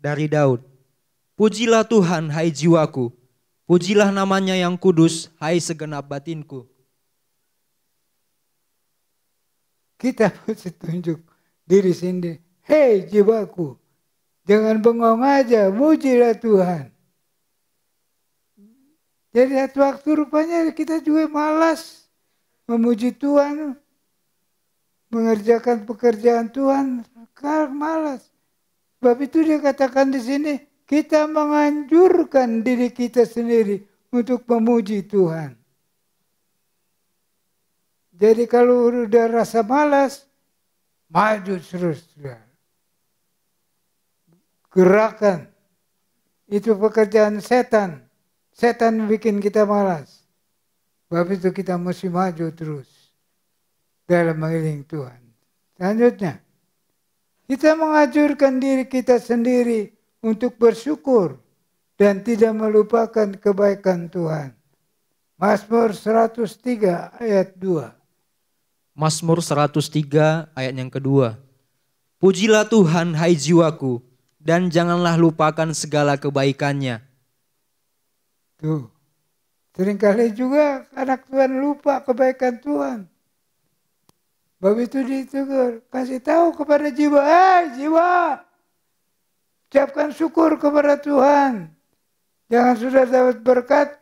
Dari Daud. Pujilah Tuhan hai jiwaku. Pujilah namanya yang kudus hai segenap batinku. Kita mesti tunjuk diri sendiri. Hei jiwaku. Jangan bengong aja. Mujilah Tuhan. Jadi satu waktu rupanya kita juga malas memuji Tuhan, mengerjakan pekerjaan Tuhan, sekarang malas. Sebab itu dia katakan di sini, kita menganjurkan diri kita sendiri untuk memuji Tuhan. Jadi kalau udah rasa malas, maju terus. Gerakan, itu pekerjaan setan. Setan bikin kita malas. Sebab itu kita mesti maju terus dalam mengiring Tuhan. Selanjutnya, kita mengajurkan diri kita sendiri untuk bersyukur dan tidak melupakan kebaikan Tuhan. Mazmur 103 ayat 2. Mazmur 103 ayat yang kedua. Pujilah Tuhan hai jiwaku, dan janganlah lupakan segala kebaikannya. Tuh, seringkali juga anak Tuhan lupa kebaikan Tuhan. Sebab itu ditegur, kasih tahu kepada jiwa, jiwa, ucapkan syukur kepada Tuhan. Jangan sudah dapat berkat,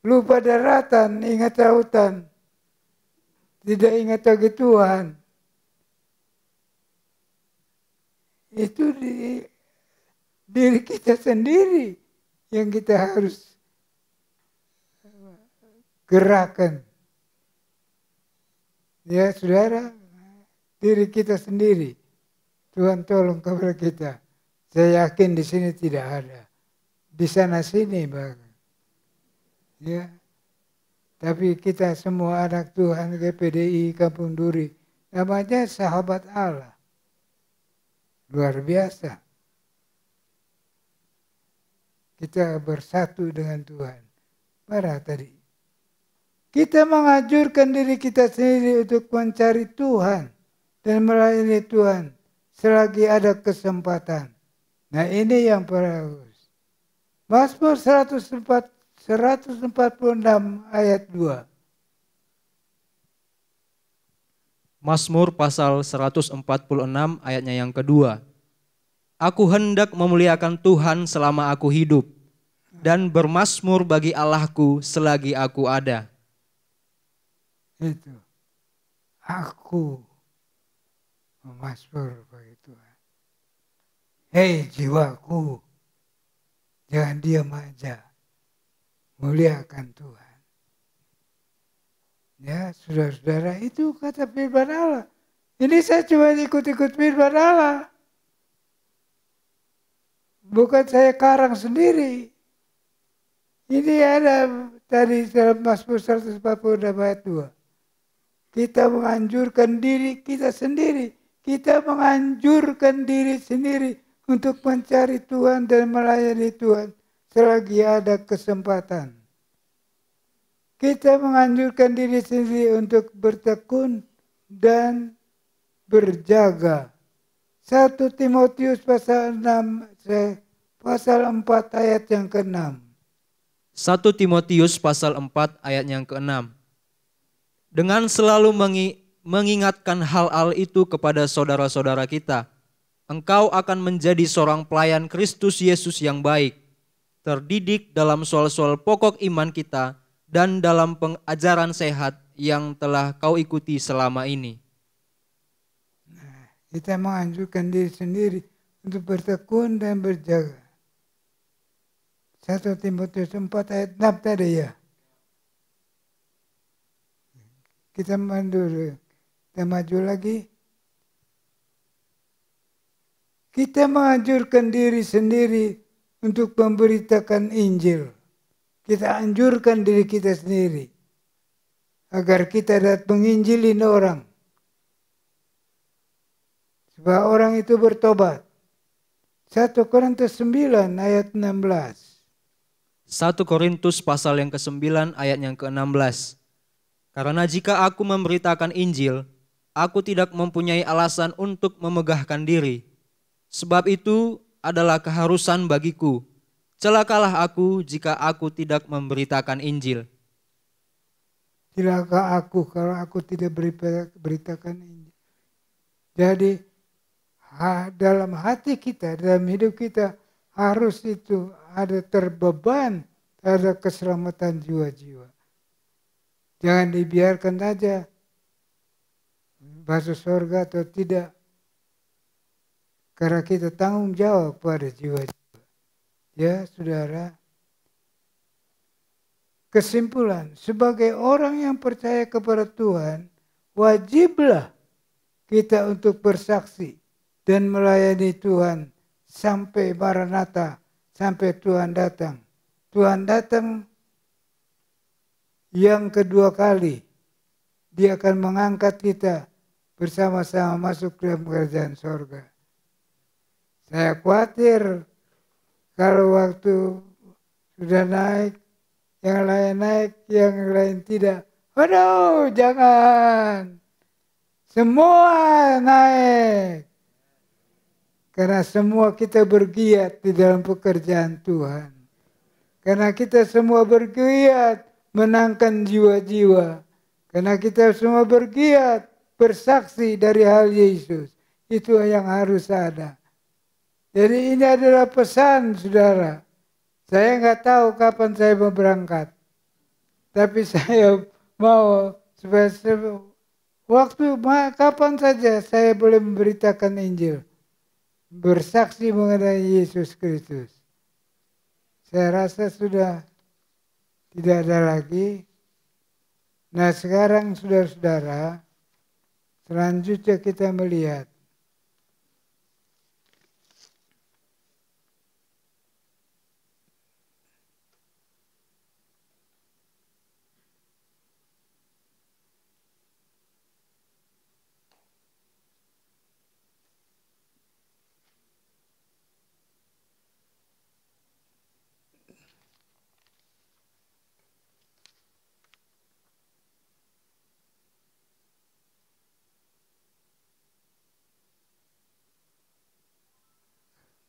lupa daratan, ingat lautan. tidak ingat lagi Tuhan. Itu diri kita sendiri yang kita harus gerakan. Ya saudara, diri kita sendiri. Tuhan tolong kepada kita. Saya yakin di sini tidak ada. Di sana sini bahkan. Ya. Tapi kita semua anak Tuhan GPDI Kampung Duri. Namanya sahabat Allah. Luar biasa. Kita bersatu dengan Tuhan. Mana tadi? Kita mengajurkan diri kita sendiri untuk mencari Tuhan. Dan melayani Tuhan. Selagi ada kesempatan. Nah ini yang bagus. Mazmur 146 ayat 2. Mazmur pasal 146 ayatnya yang kedua. Aku hendak memuliakan Tuhan selama aku hidup, dan bermazmur bagi Allahku selagi aku ada. Itu. Aku memazmur bagi Tuhan. Hei jiwaku, jangan diam aja. Muliakan Tuhan. Ya, saudara-saudara, itu kata firman Allah. Ini saya cuma ikut-ikut firman Allah. Bukan saya karang sendiri. Ini ada tadi dalam Mazmur 146 ayat 2. Kita menganjurkan diri kita sendiri. Kita menganjurkan diri sendiri untuk mencari Tuhan dan melayani Tuhan selagi ada kesempatan. Kita menganjurkan diri sendiri untuk bertekun dan berjaga. 1 Timotius pasal 4 ayat yang ke-6. 1 Timotius pasal 4 ayat yang ke-6. Dengan selalu mengingatkan hal-hal itu kepada saudara-saudara kita, engkau akan menjadi seorang pelayan Kristus Yesus yang baik, terdidik dalam soal-soal pokok iman kita dan dalam pengajaran sehat yang telah kau ikuti selama ini. Nah, kita menganjurkan diri sendiri untuk bertekun dan berjaga. 1 Timotius 4 ayat 6 tadi ya. Kita maju lagi. Kita menganjurkan diri sendiri untuk memberitakan Injil. Kita anjurkan diri kita sendiri. Agar kita dapat menginjilin orang. Supaya orang itu bertobat. 1 Korintus 9 ayat 16. 1 Korintus pasal yang ke-9 ayat yang ke-16. Karena jika aku memberitakan Injil, aku tidak mempunyai alasan untuk memegahkan diri. Sebab itu adalah keharusan bagiku. Celakalah aku jika aku tidak memberitakan Injil. Celaka aku kalau aku tidak beritakan Injil. Jadi dalam hati kita, dalam hidup kita harus itu ada terbeban terhadap keselamatan jiwa-jiwa. Jangan dibiarkan saja masuk surga atau tidak. Karena kita tanggung jawab pada jiwa-jiwa. Ya saudara. Kesimpulan, sebagai orang yang percaya kepada Tuhan, wajiblah kita untuk bersaksi dan melayani Tuhan sampai Maranatha, sampai Tuhan datang. Tuhan datang yang kedua kali, dia akan mengangkat kita bersama-sama masuk dalam kerajaan sorga. Saya khawatir kalau waktu sudah naik, yang lain naik, yang lain tidak. Waduh, jangan. Semua naik. Karena semua kita bergiat di dalam pekerjaan Tuhan. Karena kita semua bergiat menangkan jiwa-jiwa. Karena kita semua bergiat bersaksi dari hal Yesus. Itu yang harus ada. Jadi ini adalah pesan saudara. Saya nggak tahu kapan saya mau berangkat. Tapi saya mau supaya Kapan saja saya boleh memberitakan Injil, bersaksi mengenai Yesus Kristus. Saya rasa sudah tidak ada lagi. Nah sekarang saudara-saudara, selanjutnya kita melihat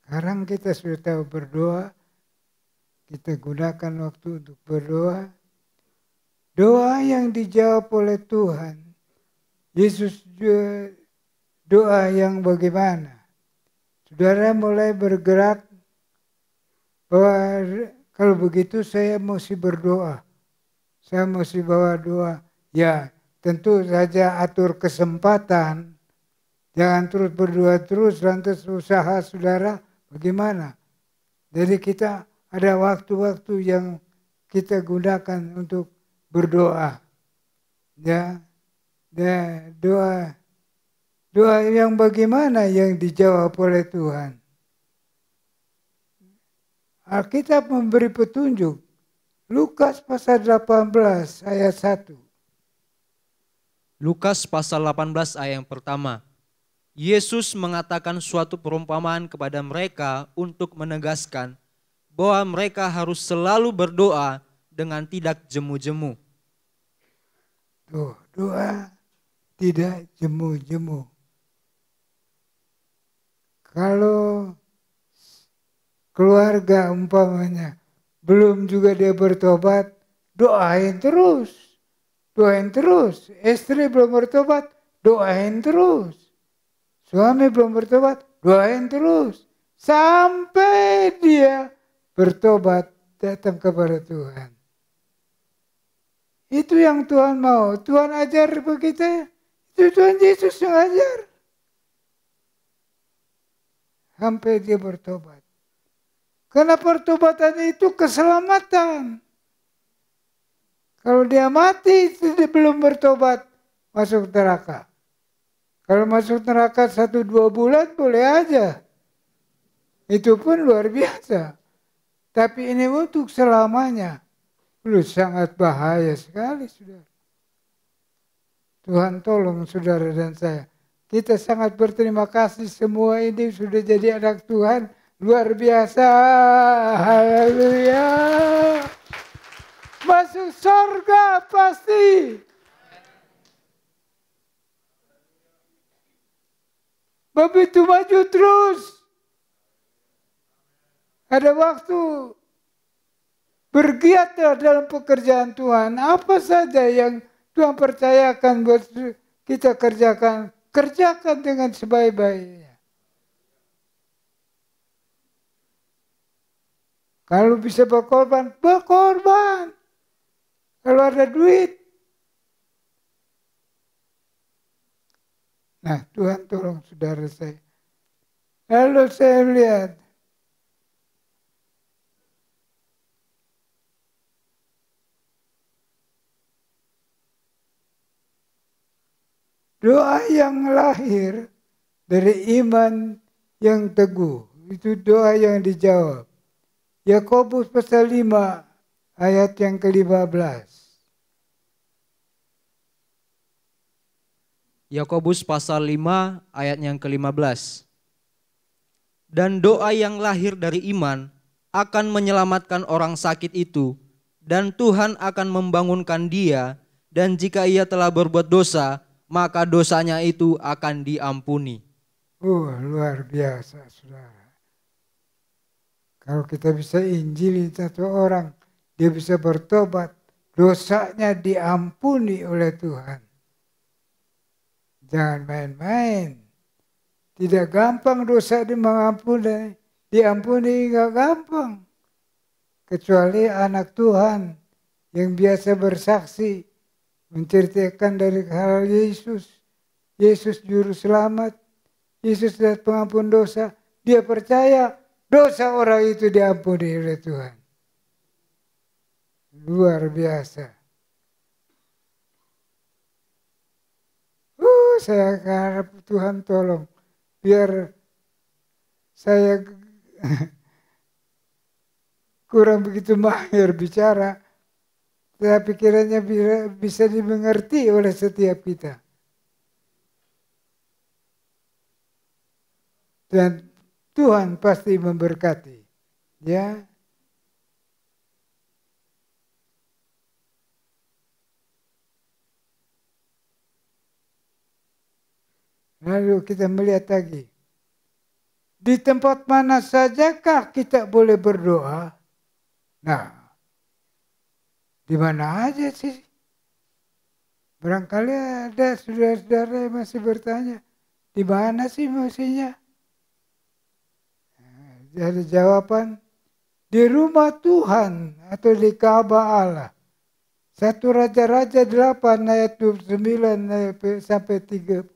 sekarang kita sudah tahu berdoa, kita gunakan waktu untuk berdoa. Doa yang dijawab oleh Tuhan, Yesus juga doa yang bagaimana? Saudara mulai bergerak bahwa kalau begitu saya mesti berdoa. Saya mesti bawa doa. Ya tentu saja atur kesempatan. Jangan terus berdoa terus, lantas usaha saudara bagaimana? Jadi kita ada waktu-waktu yang kita gunakan untuk berdoa. Ya, doa yang bagaimana yang dijawab oleh Tuhan. Alkitab memberi petunjuk. Lukas pasal 18 ayat 1. Lukas pasal 18 ayat yang pertama. Yesus mengatakan suatu perumpamaan kepada mereka untuk menegaskan bahwa mereka harus selalu berdoa dengan tidak jemu-jemu. Doa tidak jemu-jemu. Kalau keluarga umpamanya belum juga dia bertobat, doain terus. Doain terus. Istri belum bertobat, doain terus. Suami belum bertobat, doain terus. Sampai dia bertobat, datang kepada Tuhan. Itu yang Tuhan mau. Tuhan ajar begitu. Itu Tuhan Yesus yang ajar. Sampai dia bertobat. Karena pertobatan itu keselamatan. Kalau dia mati, belum bertobat, masuk neraka. Kalau masuk neraka 1-2 bulan boleh aja. Itu pun luar biasa. Tapi ini untuk selamanya. Sangat bahaya sekali, saudara. Tuhan tolong saudara dan saya. Kita sangat berterima kasih semua ini sudah jadi anak Tuhan. Luar biasa. Haleluya. Masuk surga pasti. Begitu maju terus. Ada waktu bergiat dalam pekerjaan Tuhan. Apa saja yang Tuhan percayakan buat kita kerjakan. Kerjakan dengan sebaik-baiknya. Kalau bisa berkorban, berkorban. Kalau ada duit. Nah, Tuhan tolong saudara saya. Lalu saya lihat. Doa yang lahir dari iman yang teguh. Itu doa yang dijawab. Yakobus pasal 5 ayat yang ke-15. Yakobus pasal 5 ayat yang ke-15. Dan doa yang lahir dari iman akan menyelamatkan orang sakit itu, dan Tuhan akan membangunkan dia, dan jika ia telah berbuat dosa, maka dosanya itu akan diampuni. Luar biasa, saudara. Kalau kita bisa injili satu orang, dia bisa bertobat, dosanya diampuni oleh Tuhan. Jangan main-main. Tidak gampang dosa diampuni enggak gampang. Kecuali anak Tuhan yang biasa bersaksi menceritakan dari hal Yesus. Yesus juru selamat, Yesus adalah pengampun dosa. Dia percaya dosa orang itu diampuni oleh Tuhan. Luar biasa. Saya harap Tuhan tolong biar saya kurang begitu mahir bicara, tapi kiranya bisa dimengerti oleh setiap kita. Dan Tuhan pasti memberkati. Ya. Lalu kita melihat lagi. Di tempat mana sajakah kita boleh berdoa? Nah, di mana aja sih? Barangkali ada saudara-saudara yang masih bertanya, di mana sih mestinya? Ada jawaban, di rumah Tuhan atau di Ka'bah Allah. 1 Raja-Raja 8 ayat 29 sampai 30.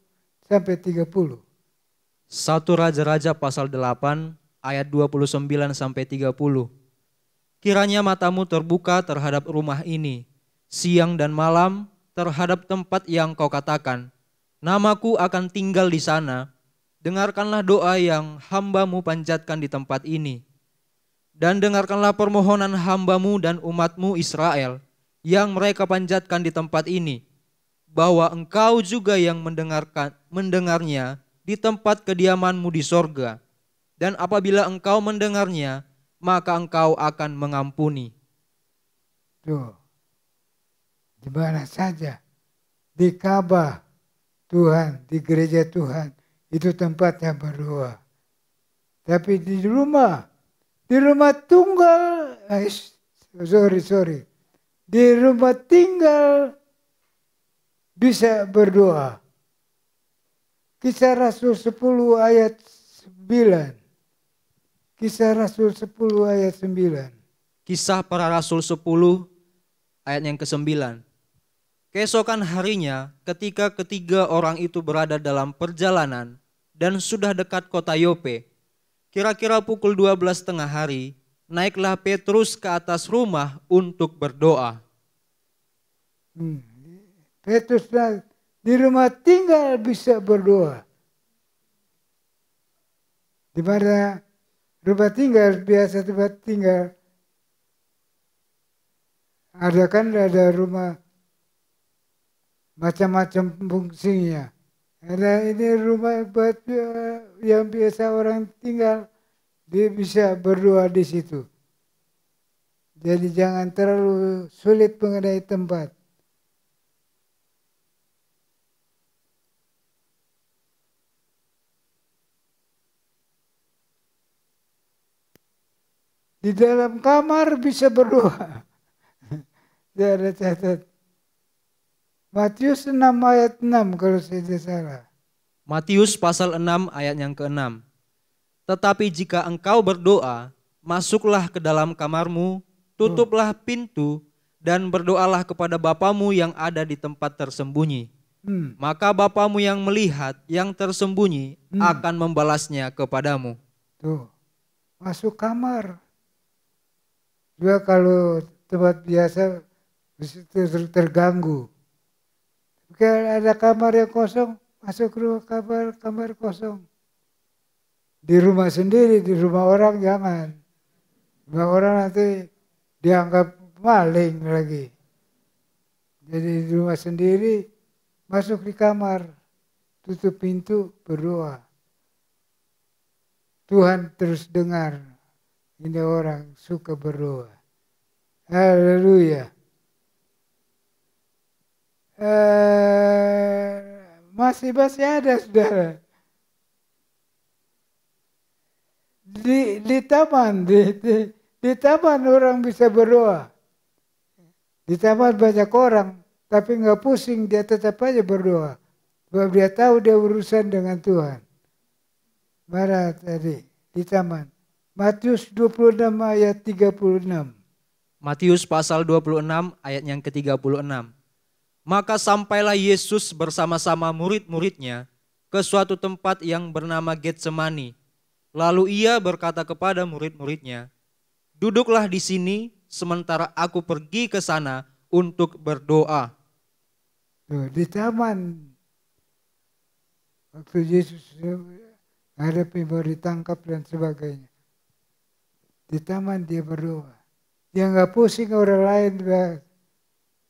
1 Raja-Raja pasal 8 ayat 29 sampai 30. Kiranya matamu terbuka terhadap rumah ini, siang dan malam terhadap tempat yang kau katakan, namaku akan tinggal di sana. Dengarkanlah doa yang hamba-Mu panjatkan di tempat ini. Dan dengarkanlah permohonan hamba-Mu dan umat-Mu Israel yang mereka panjatkan di tempat ini, bahwa Engkau juga yang mendengarnya di tempat kediaman-Mu di sorga. Dan apabila Engkau mendengarnya, maka Engkau akan mengampuni. Tuh, di mana saja, di Ka'bah Tuhan, di gereja Tuhan, itu tempatnya berdoa. Tapi di rumah tunggal, di rumah tinggal bisa berdoa. Kisah Rasul 10 ayat 9. Kisah Rasul 10 ayat 9. Kisah para Rasul 10 ayat yang ke-9. Keesokan harinya ketika ketiga orang itu berada dalam perjalanan dan sudah dekat kota Yope, kira-kira pukul 12 tengah hari, naiklah Petrus ke atas rumah untuk berdoa. Petrus di rumah tinggal bisa berdoa. Di mana rumah tinggal biasa tempat tinggal. Ada rumah macam-macam fungsinya. Ada ini rumah yang biasa orang tinggal, dia bisa berdoa di situ. Jadi jangan terlalu sulit mengenai tempat. Di dalam kamar bisa berdoa. Dia ada catat. Matius 6 ayat 6 kalau saya tidak salah. Matius pasal 6 ayat yang ke-6. Tetapi jika engkau berdoa, masuklah ke dalam kamarmu, tutuplah pintu, dan berdoalah kepada Bapamu yang ada di tempat tersembunyi. Maka Bapamu yang melihat yang tersembunyi akan membalasnya kepadamu. Tuh, masuk kamar. Juga kalau tempat biasa terganggu. Kalau ada kamar yang kosong, masuk ke kamar kosong. Di rumah sendiri, di rumah orang jangan. Rumah orang nanti dianggap maling lagi. Jadi di rumah sendiri, masuk di kamar, tutup pintu, berdoa. Tuhan terus dengar. Ini orang suka berdoa. Haleluya. Masih ada saudara. Di taman, di taman orang bisa berdoa. Di taman banyak orang, tapi nggak pusing, dia tetap aja berdoa. Sebab dia tahu dia urusan dengan Tuhan. Mana tadi di taman? Matius 26 ayat 36. Matius pasal 26 ayat yang ke-36. Maka sampailah Yesus bersama-sama murid-muridnya ke suatu tempat yang bernama Getsemani. Lalu ia berkata kepada murid-muridnya, "Duduklah di sini sementara aku pergi ke sana untuk berdoa." Tuh, di taman waktu Yesus hadapi mau ditangkap dan sebagainya. Di taman dia berdoa. Dia nggak pusing orang lain.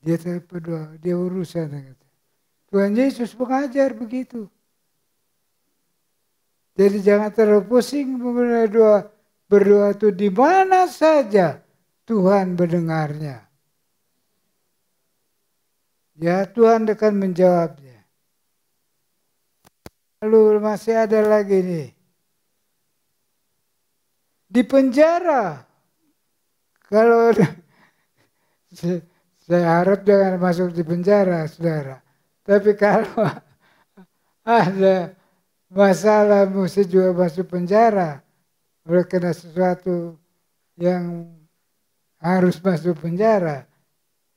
Dia berdoa. Dia urusan. Tuhan Yesus mengajar begitu. Jadi jangan terlalu pusing mengenai doa. Berdoa itu di mana saja Tuhan mendengarnya. Ya, Tuhan akan menjawabnya. Lalu masih ada lagi nih. Di penjara. Kalau saya harap jangan masuk di penjara, saudara. Tapi kalau ada masalah mesti juga masuk penjara, oleh karena sesuatu yang harus masuk penjara.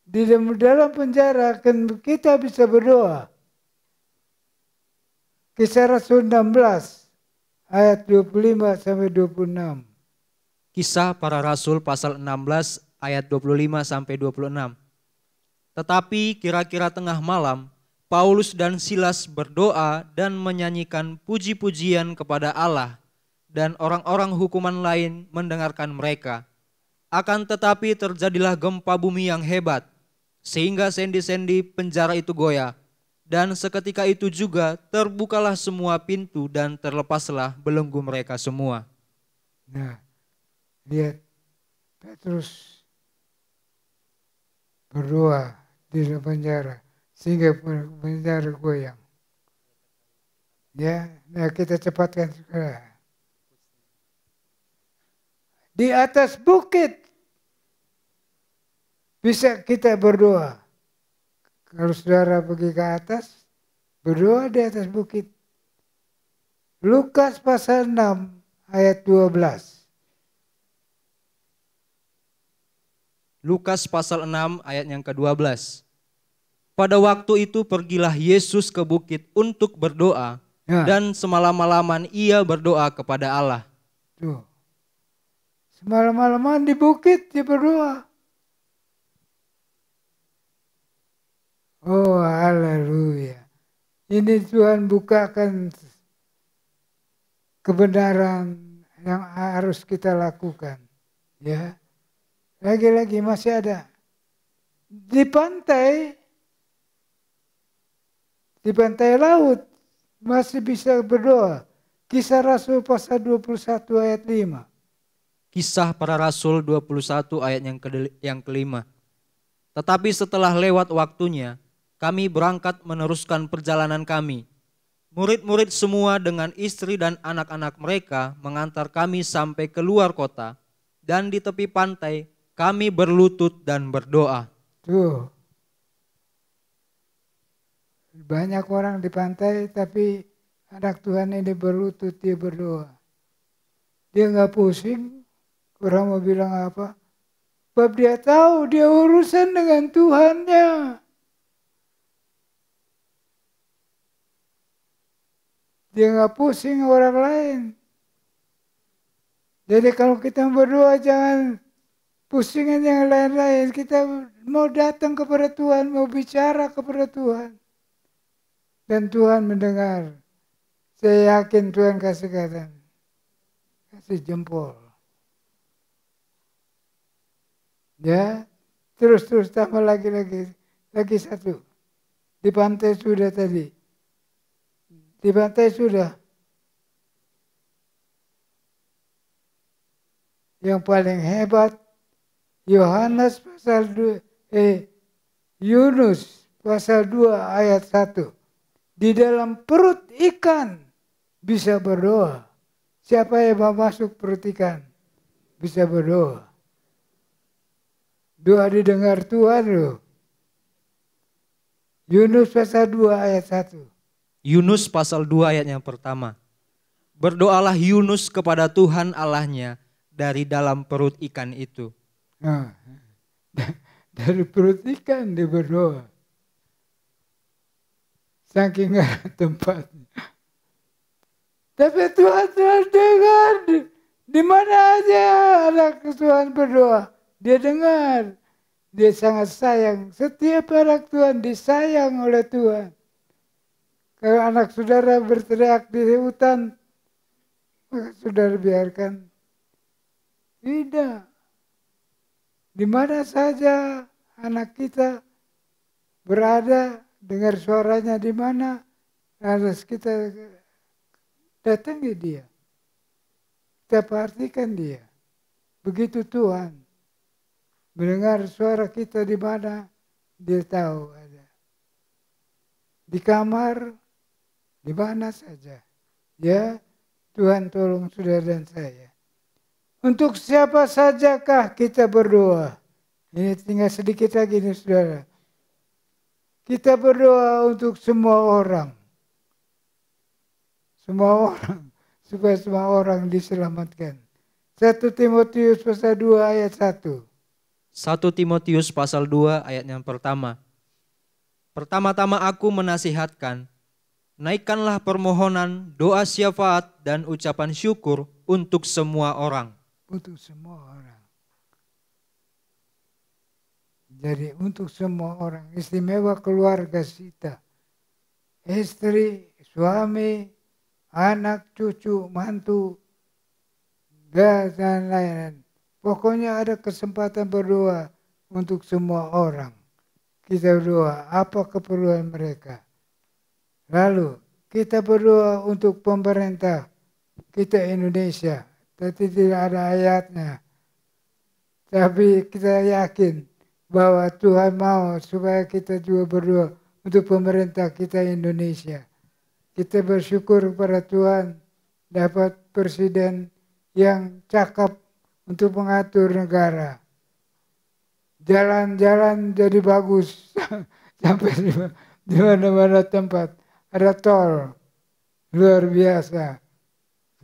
Di dalam penjara kan kita bisa berdoa. Kisah Rasul 16 ayat 25 sampai 26. Kisah Para Rasul pasal 16 ayat 25 sampai 26. Tetapi kira-kira tengah malam, Paulus dan Silas berdoa dan menyanyikan puji-pujian kepada Allah, dan orang-orang hukuman lain mendengarkan mereka. Akan tetapi terjadilah gempa bumi yang hebat, sehingga sendi-sendi penjara itu goyah, dan seketika itu juga terbukalah semua pintu dan terlepaslah belenggu mereka semua. Nah, lihat Petrus berdoa di dalam penjara sehingga penjara goyang. Ya, nah kita cepatkan sekarang. Di atas bukit bisa kita berdoa. Kalau saudara pergi ke atas, berdoa di atas bukit. Lukas pasal 6 ayat 12. Lukas pasal 6 ayat yang ke-12. Pada waktu itu pergilah Yesus ke bukit untuk berdoa, dan semalam-malaman ia berdoa kepada Allah. Tuh. Semalam-malaman di bukit dia berdoa. Oh, haleluya. Ini Tuhan bukakan kebenaran yang harus kita lakukan. Ya. Lagi-lagi masih ada. Di pantai laut masih bisa berdoa. Kisah Rasul pasal 21 ayat 5. Kisah Para Rasul 21 ayat yang kelima. Tetapi setelah lewat waktunya, kami berangkat meneruskan perjalanan kami. Murid-murid semua dengan istri dan anak-anak mereka mengantar kami sampai keluar kota, dan di tepi pantai kami berlutut dan berdoa. Tuh. Banyak orang di pantai tapi anak Tuhan ini berlutut, dia berdoa. Dia nggak pusing, orang mau bilang apa. Sebab dia tahu dia urusan dengan Tuhannya. Dia nggak pusing orang lain. Jadi kalau kita berdoa jangan pusingin yang lain-lain. Kita mau datang kepada Tuhan, mau bicara kepada Tuhan. Dan Tuhan mendengar. Saya yakin Tuhan kasih jempol. Ya, terus tambah lagi satu. Di pantai sudah tadi. Di pantai sudah. Yang paling hebat Yohanes pasal 2 Yunus pasal 2 ayat 1. Di dalam perut ikan bisa berdoa. Siapa yang mau masuk perut ikan bisa berdoa. Doa didengar Tuhan loh. Yunus pasal 2 ayat 1. Yunus pasal 2 ayat yang pertama. Berdoalah Yunus kepada Tuhan Allahnya dari dalam perut ikan itu. Nah, dari perut ikan dia berdoa. saking nggak ada tempatnya. Tapi Tuhan telah dengar. Di mana aja anak Tuhan berdoa, dia dengar. Dia sangat sayang. Setiap anak Tuhan disayang oleh Tuhan. Kalau anak saudara berteriak di hutan, maka saudara biarkan. Tidak. Di mana saja anak kita berada, dengar suaranya di mana, harus kita datangi dia. Kita perhatikan dia. Begitu Tuhan mendengar suara kita di mana, dia tahu ada. Di kamar, di mana saja. Ya, Tuhan tolong saudara dan saya. Untuk siapa sajakah kita berdoa? Ini tinggal sedikit lagi nih saudara. Kita berdoa untuk semua orang. Semua orang. Supaya semua orang diselamatkan. 1 Timotius pasal 2 ayat 1. 1 Timotius pasal 2 ayat yang pertama. Pertama-tama aku menasihatkan, naikkanlah permohonan, doa syafaat dan ucapan syukur untuk semua orang. Untuk semua orang. Jadi untuk semua orang, istimewa keluarga kita. Istri, suami, anak, cucu, mantu, dan lain-lain. Pokoknya ada kesempatan berdoa untuk semua orang. Kita berdoa apa keperluan mereka. Lalu kita berdoa untuk pemerintah kita Indonesia. Tapi tidak ada ayatnya. Tapi kita yakin bahwa Tuhan mau supaya kita juga berdoa untuk pemerintah kita Indonesia. Kita bersyukur kepada Tuhan dapat presiden yang cakap untuk mengatur negara. Jalan-jalan jadi bagus sampai di mana-mana tempat ada tol luar biasa.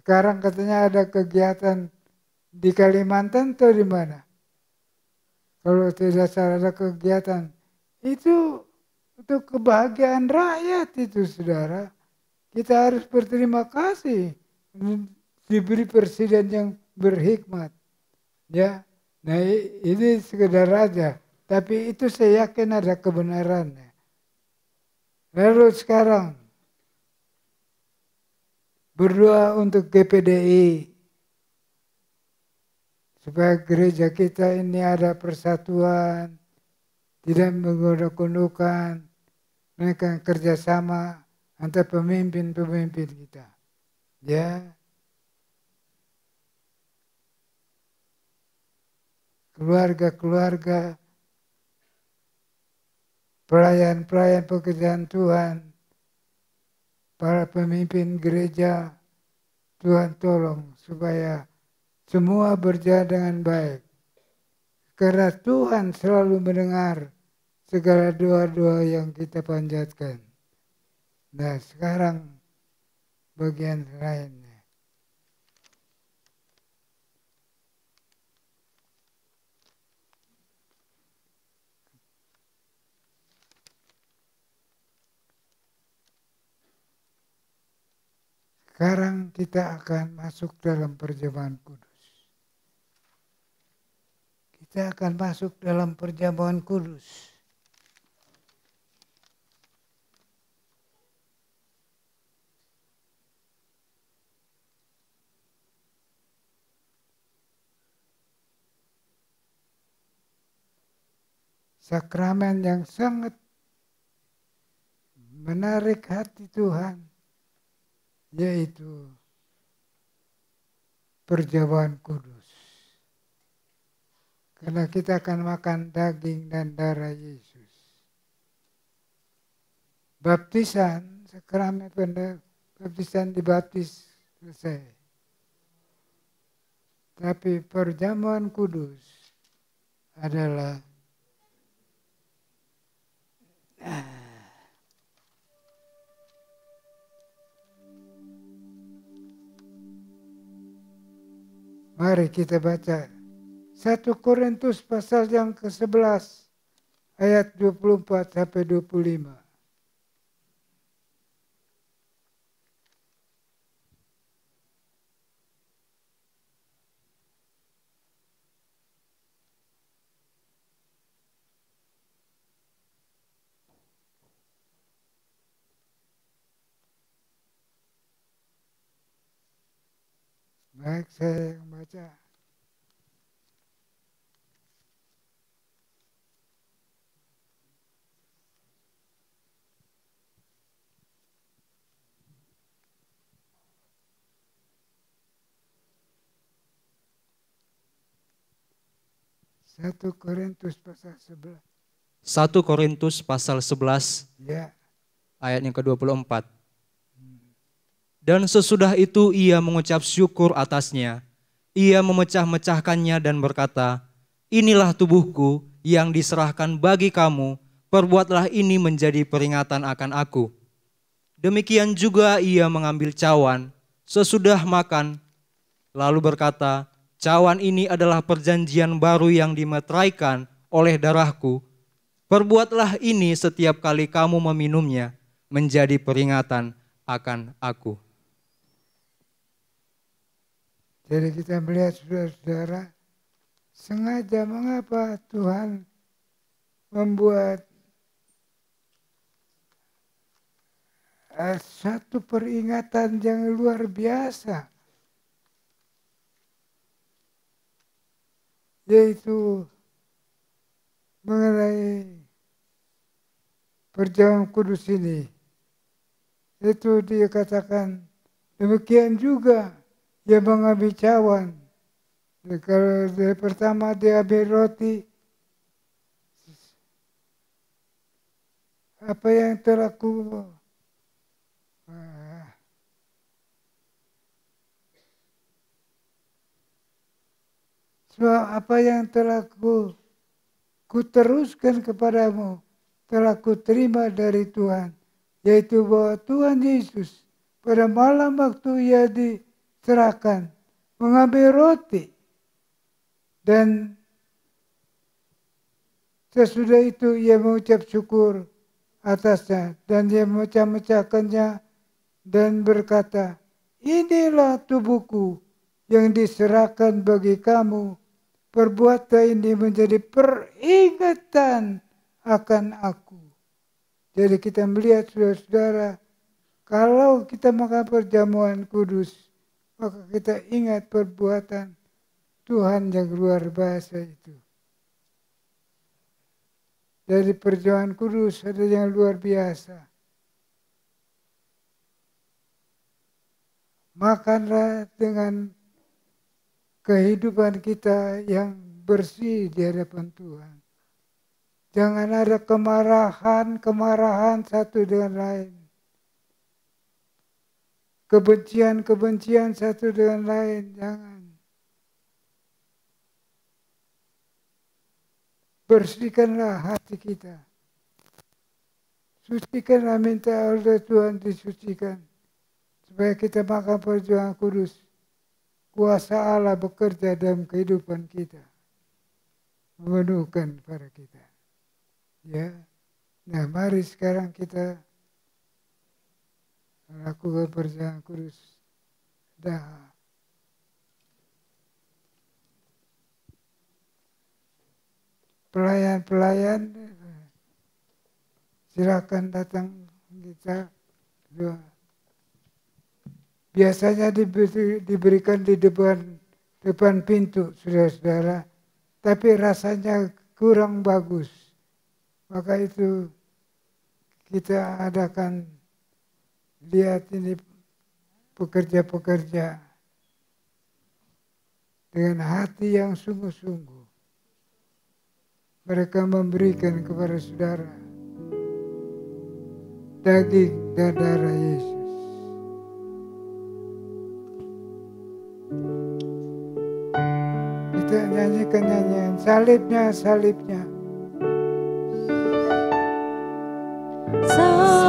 Sekarang katanya ada kegiatan di Kalimantan atau di mana? Kalau tidak salah ada kegiatan itu untuk kebahagiaan rakyat itu saudara. Kita harus berterima kasih diberi presiden yang berhikmat. Ya, nah ini sekedar aja. Tapi itu saya yakin ada kebenarannya. Lalu sekarang berdoa untuk GPDI. Supaya gereja kita ini ada persatuan. Tidak menggodok-godokkan. Mereka kerjasama antara pemimpin-pemimpin kita. Ya. Keluarga-keluarga, pelayan-pelayan pekerjaan Tuhan, para pemimpin gereja, Tuhan tolong supaya semua berjalan dengan baik. Karena Tuhan selalu mendengar segala doa-doa yang kita panjatkan. Nah sekarang bagian lainnya. Sekarang kita akan masuk dalam perjamuan kudus. Kita akan masuk dalam perjamuan kudus. Sakramen yang sangat menarik hati Tuhan, yaitu perjamuan kudus. Karena kita akan makan daging dan darah Yesus. Baptisan, sakramen baptisan dibaptis selesai. Tapi perjamuan kudus adalah mari kita baca 1 Korintus pasal yang ke-11 ayat 24 sampai 25. Baik, saya yang baca. Satu Korintus pasal 11. 1 Korintus pasal 11 Ya, ayat yang ke-24. Dan sesudah itu ia mengucap syukur atasnya. Ia memecah-mecahkannya dan berkata, inilah tubuhku yang diserahkan bagi kamu, perbuatlah ini menjadi peringatan akan aku. Demikian juga ia mengambil cawan sesudah makan, lalu berkata, cawan ini adalah perjanjian baru yang dimeteraikan oleh darahku. Perbuatlah ini setiap kali kamu meminumnya menjadi peringatan akan aku. jadi kita melihat saudara-saudara, sengaja mengapa Tuhan membuat satu peringatan yang luar biasa, yaitu mengenai perjamuan kudus ini. Itu dia katakan, demikian juga dia mengambil cawan. Kalau dari pertama dia ambil roti, apa yang telah apa yang telah kuteruskan kepadamu, telah kuterima dari Tuhan, yaitu bahwa Tuhan Yesus pada malam waktu ia diserahkan mengambil roti, dan sesudah itu ia mengucap syukur atasnya dan ia memecah-mecahkannya dan berkata, inilah tubuhku yang diserahkan bagi kamu, perbuatlah ini menjadi peringatan akan aku. Jadi kita melihat saudara-saudara, kalau kita makan perjamuan kudus, maka kita ingat perbuatan Tuhan yang luar biasa itu. Dari perjamuan kudus ada yang luar biasa. Makanlah dengan kehidupan kita yang bersih di hadapan Tuhan. Jangan ada kemarahan satu dengan lain. Kebencian satu dengan lain, jangan. Bersihkanlah hati kita. Sucikanlah, minta oleh Tuhan disucikan. Supaya kita makan perjuangan kudus. Kuasa Allah bekerja dalam kehidupan kita. Memenuhkan para kita. Ya. Nah, mari sekarang kita lakukan perjuangan kudus. Dah. Pelayan-pelayan silakan datang kita. Biasanya diberikan di depan pintu, saudara-saudara, tapi rasanya kurang bagus. Maka itu kita adakan, lihat ini pekerja-pekerja dengan hati yang sungguh-sungguh. Mereka memberikan kepada saudara daging dan darah Yesus. Kita nyanyikan nyanyian salibnya, salibnya. Dosa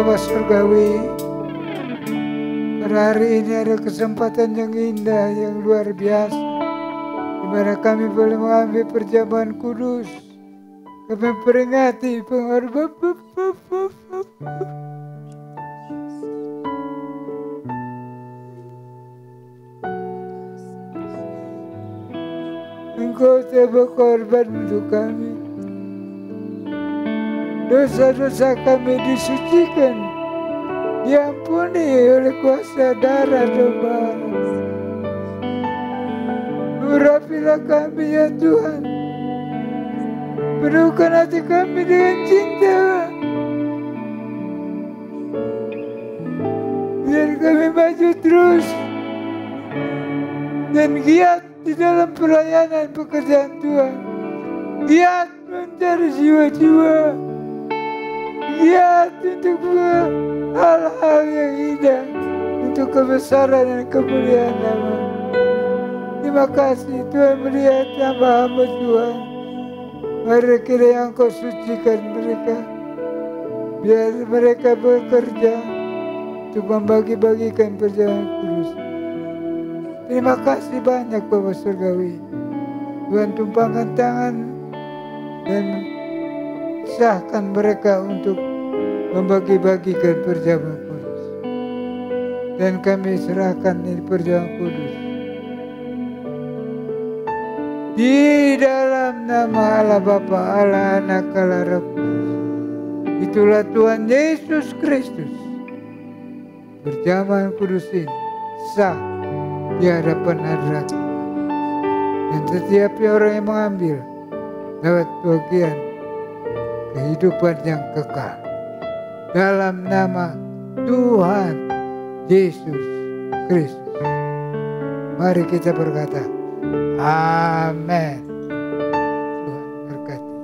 Bapa Surgawi, pada hari ini ada kesempatan yang indah, yang luar biasa, di mana kami boleh mengambil perjamuan kudus. Kami memperingati pengorbanan Engkau telah berkorban untuk kami. Dosa-dosa kami disucikan, diampuni oleh kuasa darah domba. Urapilah kami ya Tuhan, penuhkan hati kami dengan cinta, biar kami maju terus dan giat di dalam pelayanan pekerjaan Tuhan, giat mencari jiwa-jiwa, giat untuk hal-hal yang indah untuk kebesaran dan kemuliaan nama. Terima kasih Tuhan melihat hamba-hamba Tuhan. Mari kiranya Engkau sucikan mereka, biar mereka bekerja untuk membagi-bagikan perjalanan kudus. Terima kasih banyak Bapak Surgawi. Tuhan tumpangkan tangan dan sahkan mereka untuk membagi-bagikan perjamuan kudus. Dan kami serahkan ini perjamuan kudus di dalam nama Allah Bapa, Allah Anak, Allah Roh Kudus. Itulah Tuhan Yesus Kristus. Perjamuan kudus ini sah di hadapan hadirat, dan setiap orang yang mengambil dapat bagian kehidupan yang kekal. Dalam nama Tuhan Yesus Kristus, mari kita berkata, amin. Tuhan berkati. Mulia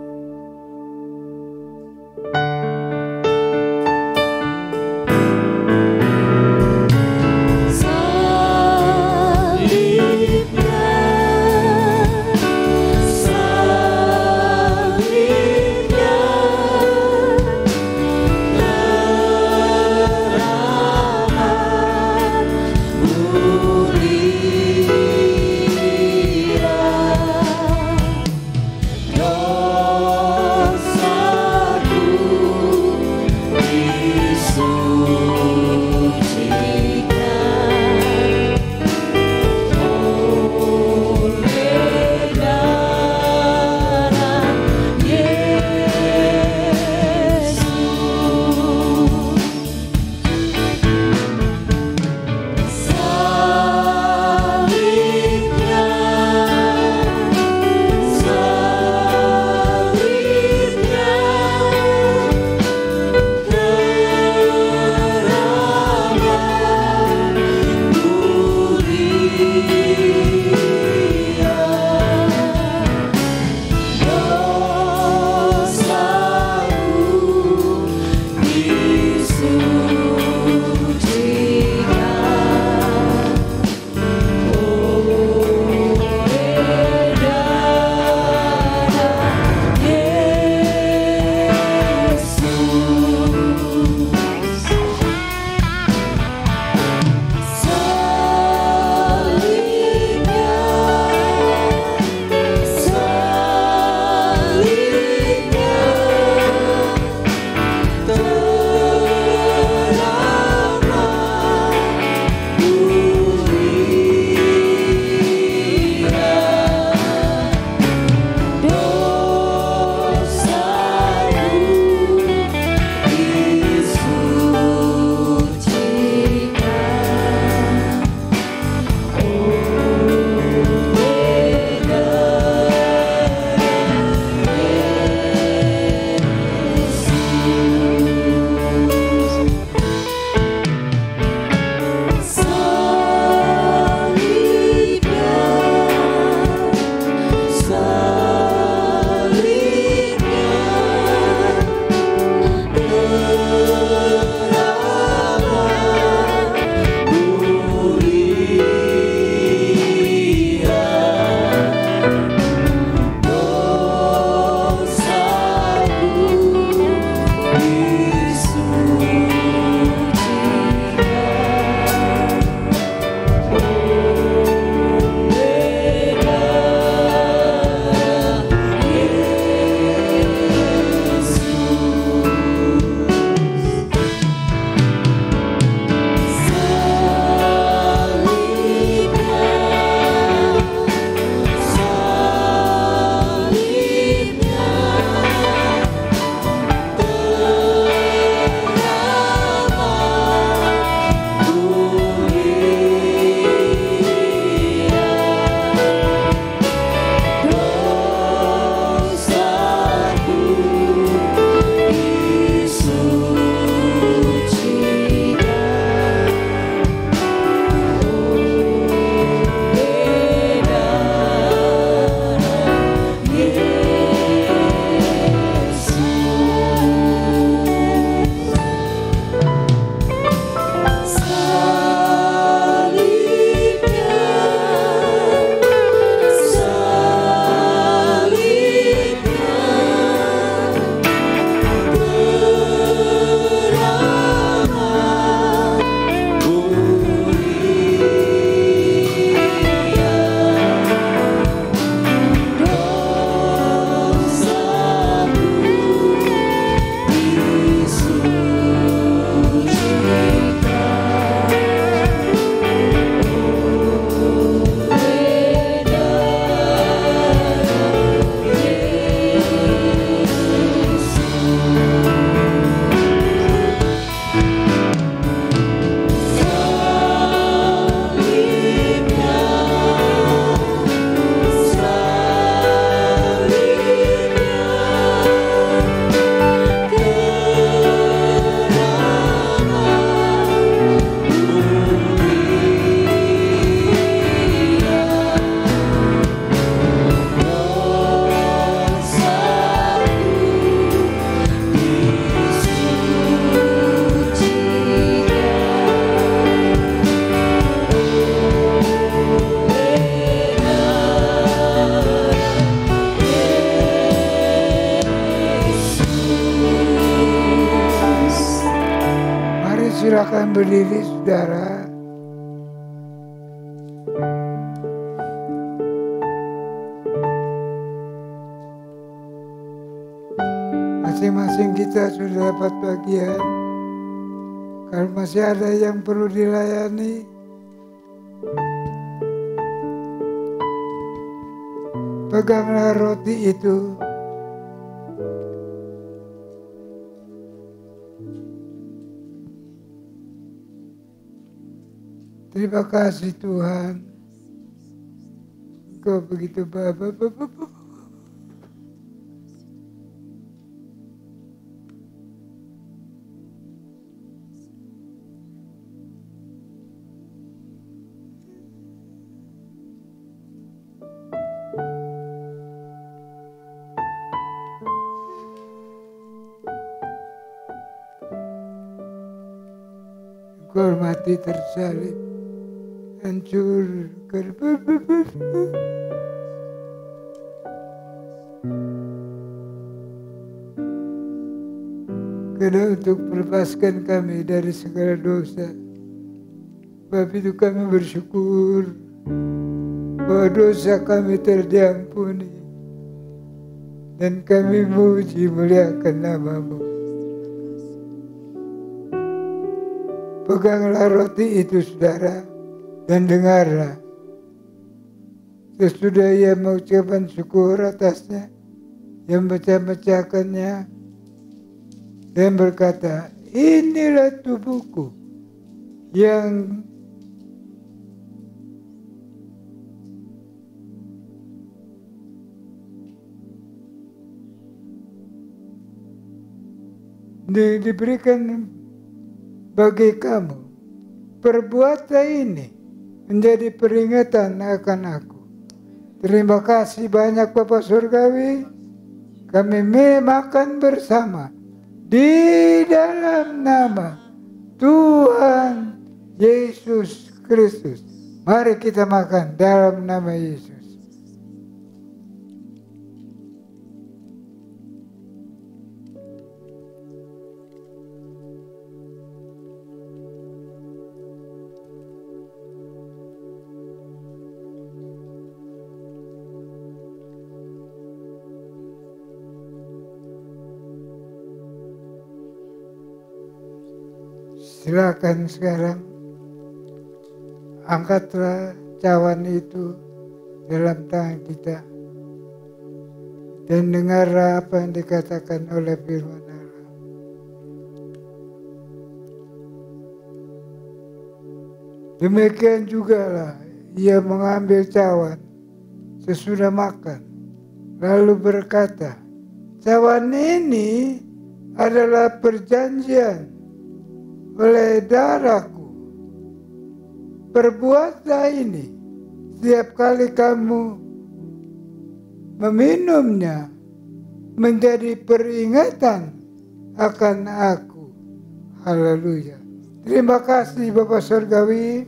Silakan berdiri saudara. Masing-masing kita sudah dapat bagian. Kalau masih ada yang perlu dilayani, peganglah roti itu. Terima kasih Tuhan. Engkau begitu baik. Engkau mati tersalib, hancur karena untuk melepaskan kami dari segala dosa. Sebab itu kami bersyukur bahwa dosa kami telah diampuni dan kami memuji muliakan nama-Mu. Peganglah roti itu saudara dan dengarlah. Sesudah ia mengucapkan syukur atasnya, ia memecah-mecahkannya dan berkata, inilah tubuhku yang diberikan bagi kamu. Perbuatlah ini menjadi peringatan akan aku. Terima kasih banyak Bapa Surgawi. Kami makan bersama di dalam nama Tuhan Yesus Kristus. Mari kita makan dalam nama Yesus. Silakan sekarang angkatlah cawan itu dalam tangan kita dan dengarlah apa yang dikatakan oleh firman Allah. Demikian juga lah ia mengambil cawan sesudah makan lalu berkata, cawan ini adalah perjanjian oleh darahku. Perbuatlah ini setiap kali kamu meminumnya menjadi peringatan akan aku. Haleluya. Terima kasih Bapa Surgawi.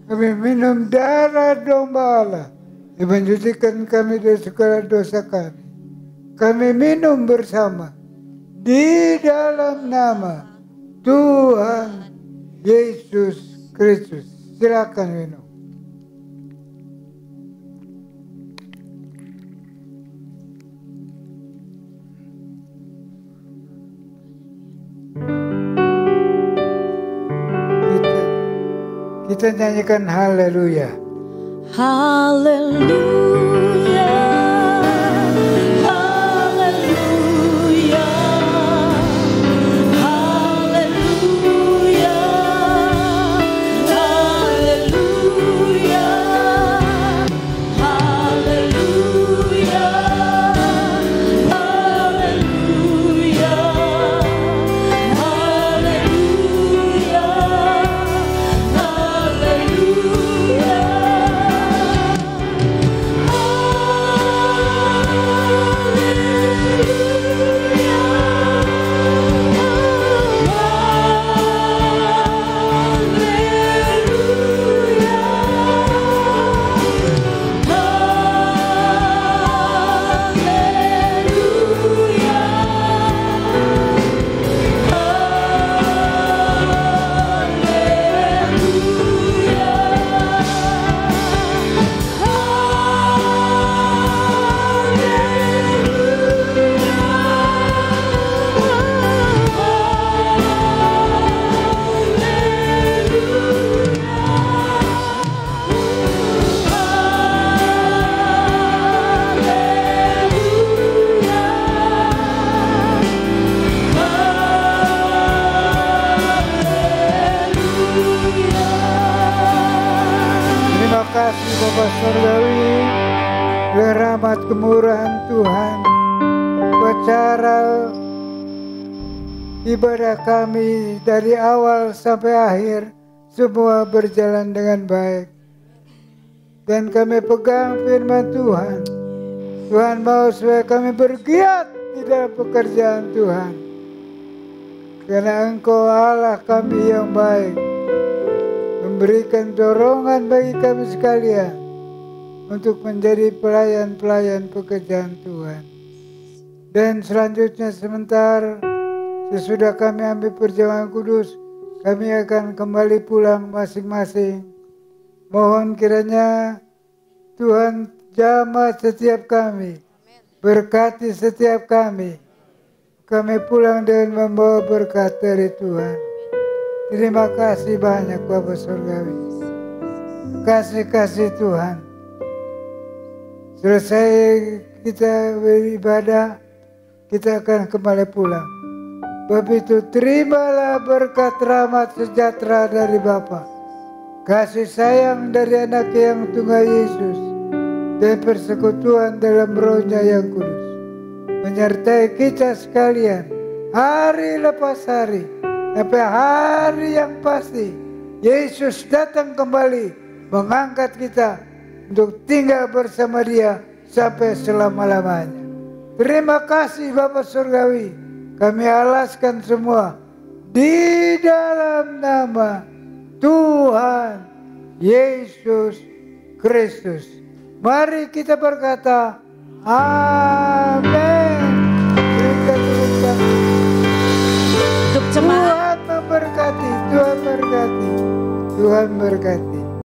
Kami minum darah domba Allah yang mensucikan kami dari segala dosa kami. Kami minum bersama di dalam nama Tuhan Yesus Kristus. Silakan minum. Kita nyanyikan haleluya. Haleluya, haleluya, haleluya, haleluya, haleluya, haleluya, haleluya, haleluya. rahmat kemurahan Tuhan buat cara ibadah kami dari awal sampai akhir semua berjalan dengan baik. Dan kami pegang firman Tuhan. Tuhan mau supaya kami bergiat di dalam pekerjaan Tuhan. Karena Engkau Allah kami yang baik, memberikan dorongan bagi kami sekalian untuk menjadi pelayan-pelayan pekerjaan Tuhan. Dan selanjutnya sebentar sesudah kami ambil perjamuan kudus, kami akan kembali pulang masing-masing. Mohon kiranya Tuhan jamah setiap kami, berkati setiap kami. Kami pulang dengan membawa berkat dari Tuhan. Terima kasih banyak Bapa Surgawi. Kasih Tuhan. Selesai kita beribadah, kita akan kembali pulang. Sebab itu terimalah berkat rahmat sejahtera dari Bapa, kasih sayang dari anak yang tunggal Yesus, dan persekutuan dalam Roh-Nya yang kudus menyertai kita sekalian hari lepas hari sampai hari yang pasti Yesus datang kembali mengangkat kita untuk tinggal bersama Dia sampai selama-lamanya. Terima kasih Bapa Surgawi, kami alaskan semua di dalam nama Tuhan Yesus Kristus. Mari kita berkata amin. Berikan tepuk tangan. Untuk jemaat Tuhan memberkati, Tuhan berkati, Tuhan berkati.